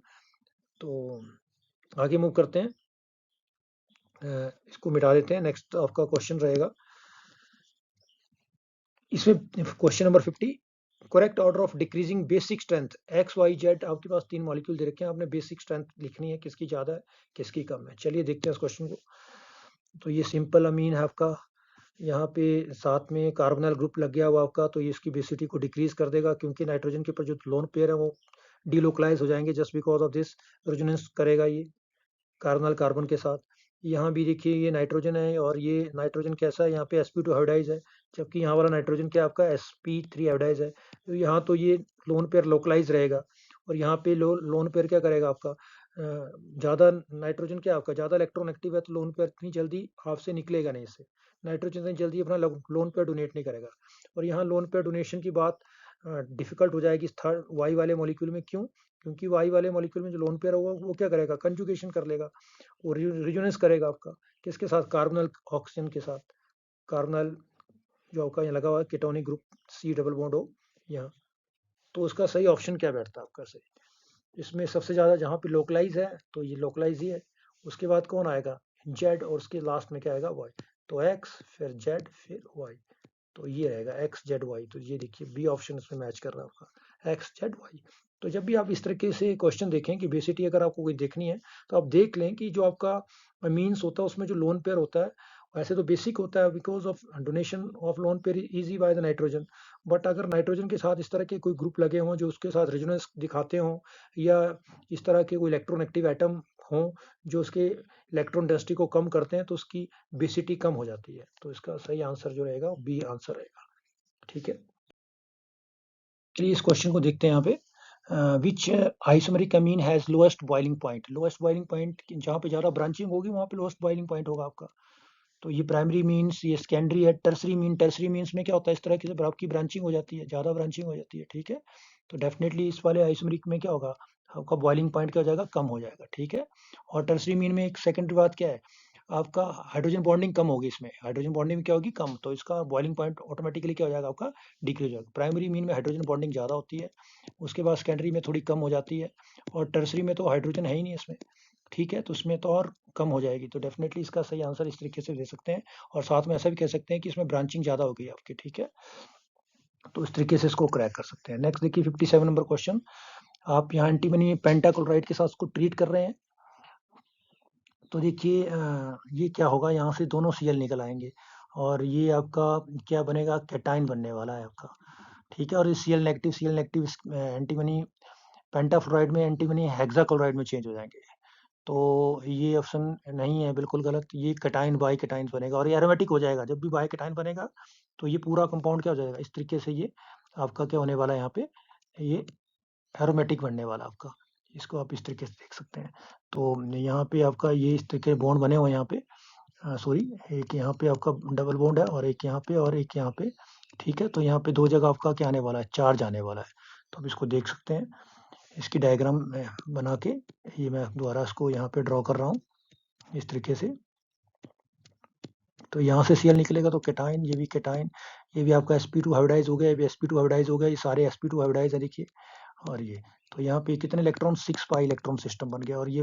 तो आगे मूव करते हैं, इसको मिटा देते हैं। नेक्स्ट आपका क्वेश्चन रहेगा, इसमें question number 50, correct order of decreasing basic strength X Y Z, आपके पास 3 मॉलिक्यूल दे रखे हैं, आपने बेसिक स्ट्रेंथ लिखनी है, किसकी ज़्यादा है किसकी कम है। चलिए देखते हैं इस क्वेश्चन को। तो ये सिंपल अमीन है आपका, यहाँ पे साथ में कार्बोनिल ग्रुप लग गया हुआ आपका, तो ये इसकी बेसिसिटी को डिक्रीज कर देगा, क्योंकि नाइट्रोजन के ऊपर जो लोन पेयर है वो डीलोकलाइज हो जाएंगे just because of this, resonance करेगा ये कार्बोनिल कार्बन के साथ। यहाँ भी देखिए ये नाइट्रोजन है और ये नाइट्रोजन कैसा है, यहाँ पे sp2 हाइब्रिडाइज है, जबकि यहाँ वाला नाइट्रोजन क्या आपका sp3 हाइब्रिडाइज है। तो यहाँ तो ये लोन पेयर लोकलाइज रहेगा, और यहाँ पे लोन पेयर क्या करेगा आपका, ज़्यादा नाइट्रोजन क्या आपका ज़्यादा इलेक्ट्रॉन एक्टिव है, तो लोन पेयर इतनी जल्दी हाफ से निकलेगा नहीं इससे, नाइट्रोजन इतनी जल्दी अपना लोन पेयर डोनेट नहीं करेगा। और यहाँ लोन पेयर डोनेशन की बात डिफिकल्ट हो जाएगी थर्ड वाई वाले मॉलिक्यूल में। क्यों? क्योंकि वाई वाले मॉलिक्यूल में जो लोन पेयर होगा वो क्या करेगा, कंजुगेशन कर लेगा, वो रिजोनेंस करेगा आपका किसके साथ, कार्बोनल ऑक्सीजन के साथ। कार्बोनल जो आपका यहाँ लगा हुआ है ketonic group C double bond हो यहाँ, तो उसका सही ऑप्शन क्या बैठता है आपका सही, इसमें सबसे ज़्यादा जहाँ पे लोकलाइज है तो ये लोकलाइज ही है। उसके बाद कौन आएगा, जेड, और उसके लास्ट में क्या आएगा, वाई। तो एक्स फिर जेड फिर वाई, तो ये रहेगा एक्स जेड वाई। तो ये देखिए बी ऑप्शन इसमें मैच कर रहा है आपका एक्स जेड वाई। तो जब भी आप इस तरीके से क्वेश्चन देखें कि बेसिटी अगर आपको कोई देखनी है, तो आप देख लें कि जो आपका मीन्स होता है उसमें जो लोन पेयर होता है, वैसे तो बेसिक होता है because of donation of lone pair easy by the nitrogen. But अगर नाइट्रोजन के साथ इस तरह के कोई ग्रुप लगे हों जो उसके साथ रेजोनेंस दिखाते हों, या इस तरह के कोई इलेक्ट्रॉन एक्टिव एटम हों जो उसके इलेक्ट्रॉन डेंसिटी को कम करते हैं, तो उसकी बेसिटी कम हो जाती है। तो इसका सही आंसर जो रहेगा वो बी आंसर रहेगा। ठीक है, चलिए इस क्वेश्चन को देखते हैं यहाँ पे। Which isomeric amine has lowest boiling point, lowest boiling point जहाँ पे ज़्यादा ब्रांचिंग होगी वहाँ पे लोएस्ट बॉइलिंग पॉइंट होगा आपका। तो ये प्राइमरी मीन्स, ये सेकेंडरी है, टर्सरी मीन, टर्सरी मीन्स में क्या होता है, इस तरह की जब आपकी ब्रांचिंग हो जाती है, ज़्यादा ब्रांचिंग हो जाती है। ठीक है, तो डेफिनेटली इस वाले आइसोमेरिक में क्या होगा, आपका बॉइलिंग पॉइंट क्या हो जाएगा, कम हो जाएगा। ठीक है, और टर्सरी मीन में एक सेकेंडरी बात क्या है, आपका हाइड्रोजन बॉन्डिंग कम होगी, इसमें हाइड्रोजन बॉन्डिंग क्या होगी, कम, तो इसका बॉइलिंग पॉइंट ऑटोमेटिकली क्या हो जाएगा आपका, डिक्रीज हो जाएगा। प्राइमरी मीन में हाइड्रोजन बॉन्डिंग ज़्यादा होती है, उसके बाद सेकेंडरी में थोड़ी कम हो जाती है, और टर्सरी में तो हाइड्रोजन है ही नहीं इसमें। ठीक है, तो इसमें तो और कम हो जाएगी। तो डेफिनेटली इसका सही आंसर इस तरीके से दे सकते हैं, और साथ में ऐसा भी कह सकते हैं कि इसमें ब्रांचिंग ज़्यादा हो गई आपकी। ठीक है, तो इस तरीके से इसको क्रैक कर सकते हैं। नेक्स्ट देखिए 57 नंबर क्वेश्चन, आप यहाँ एंटीमनी पेंटाक्लोराइड के साथ उसको ट्रीट कर रहे हैं। तो देखिए ये क्या होगा, यहाँ से दोनों Cl निकल आएंगे, और ये आपका क्या बनेगा, कैटाइन बनने वाला है आपका। ठीक है, और ये Cl नेगेटिव एंटीमनी पेंटाफ्लोराइड में एंटीमनी हेक्साक्लोराइड में चेंज हो जाएंगे। तो ये ऑप्शन नहीं है, बिल्कुल गलत, ये कैटाइन बाई कैटाइन बनेगा, और ये एरोमेटिक हो जाएगा। जब भी बाई कैटाइन बनेगा तो ये पूरा कंपाउंड क्या हो जाएगा, इस तरीके से ये आपका क्या होने वाला है, यहाँ पे ये एरोमेटिक बनने वाला आपका। इसको आप इस तरीके से देख सकते हैं। तो यहाँ पे आपका ये इस तरीके बॉन्ड बने हुए हैं यहाँ पे, सॉरी, एक यहाँ पे आपका डबल बॉन्ड है, और एक यहाँ पे और एक यहाँ पे। ठीक है, तो यहाँ पे दो जगह आपका क्या आने वाला है, चार्ज आने वाला है। तो आप इसको देख सकते हैं, इसकी डायग्राम बना के, ये मैं दोबारा इसको यहाँ पे ड्रॉ कर रहा हूँ इस तरीके से। तो यहाँ से Cl निकलेगा तो कैटाइन, ये भी कैटाइन, ये भी आपका sp2 हाइब्रिडाइज हो गया, ये भी sp2 हाइब्रिडाइज हो गया, ये सारे sp2 हाइब्रिडाइज है देखिए। और ये तो यहाँ पे कितने इलेक्ट्रॉन, 6 पाई इलेक्ट्रॉन सिस्टम बन गया, और ये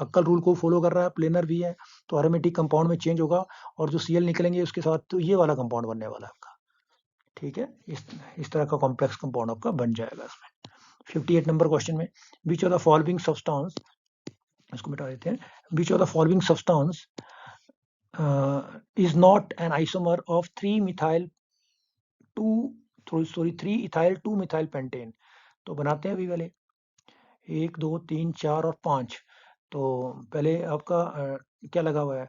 हक्कल रूल को फॉलो कर रहा है, प्लेनर भी है, तो एरोमेटिक कंपाउंड में चेंज होगा, और जो Cl निकलेंगे उसके साथ तो ये वाला कंपाउंड बनने वाला है आपका। ठीक है, इस तरह का कॉम्प्लेक्स कंपाउंड आपका बन जाएगा इसमें। 58 नंबर क्वेश्चन में, which of the following substance, इसको मिटा देते हैं, विच of the following substance is not an isomer of 3 ethyl 2 methyl pentane। तो बनाते हैं अभी वाले 1 2 3 4 और 5। तो पहले आपका क्या लगा हुआ है,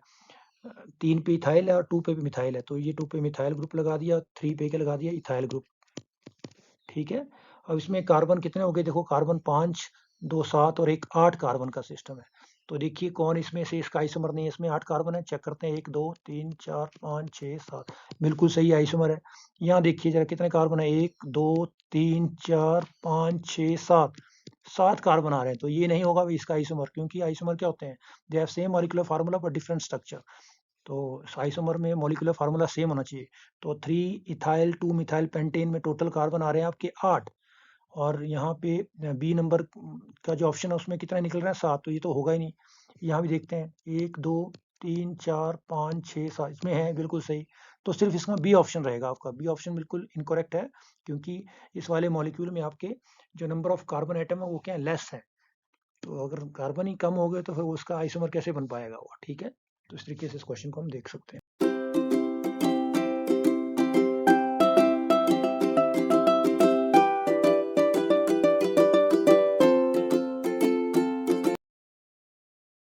3 पे इथाइल है और 2 पे भी मिथाइल है, तो ये 2 पे मिथाइल ग्रुप लगा दिया, 3 पे क्या लगा दिया, इथाइल ग्रुप। ठीक है, अब इसमें कार्बन कितने हो गए, देखो कार्बन 5 2 7 और एक 8 कार्बन का सिस्टम है। तो देखिए कौन इसमें से इसका आइसोमर नहीं है, इसमें 8 कार्बन है, चेक करते हैं, 1 2 3 4 5 6 7, बिल्कुल सही आइसोमर है। यहाँ देखिए जरा कितने कार्बन है, 1 2 3 4 5 6 7, 7 कार्बन आ रहे हैं। तो ये नहीं होगा इसका आइसोमर, क्योंकि आइसोमर क्या होते हैं, they have same molecular formula पर डिफरेंट स्ट्रक्चर। तो आइसोमर में मॉलिक्यूलर फार्मूला सेम होना चाहिए। तो 3 इथाइल 2 मिथाइल पेंटेन में टोटल कार्बन आ रहे हैं आपके 8, और यहाँ पे बी नंबर का जो ऑप्शन है उसमें कितना निकल रहा है, 7, तो ये तो होगा ही नहीं। यहाँ भी देखते हैं, 1 2 3 4 5 6 7, इसमें है बिल्कुल सही। तो सिर्फ इसमें बी ऑप्शन रहेगा आपका। बी ऑप्शन बिल्कुल इनकरेक्ट है, क्योंकि इस वाले मॉलिक्यूल में आपके जो नंबर ऑफ कार्बन एटम है वो क्या है, लेस है। तो अगर कार्बन ही कम हो गए तो फिर उसका आइसोमर कैसे बन पाएगा वो, ठीक है। तो इस तरीके से इस क्वेश्चन को हम देख सकते हैं।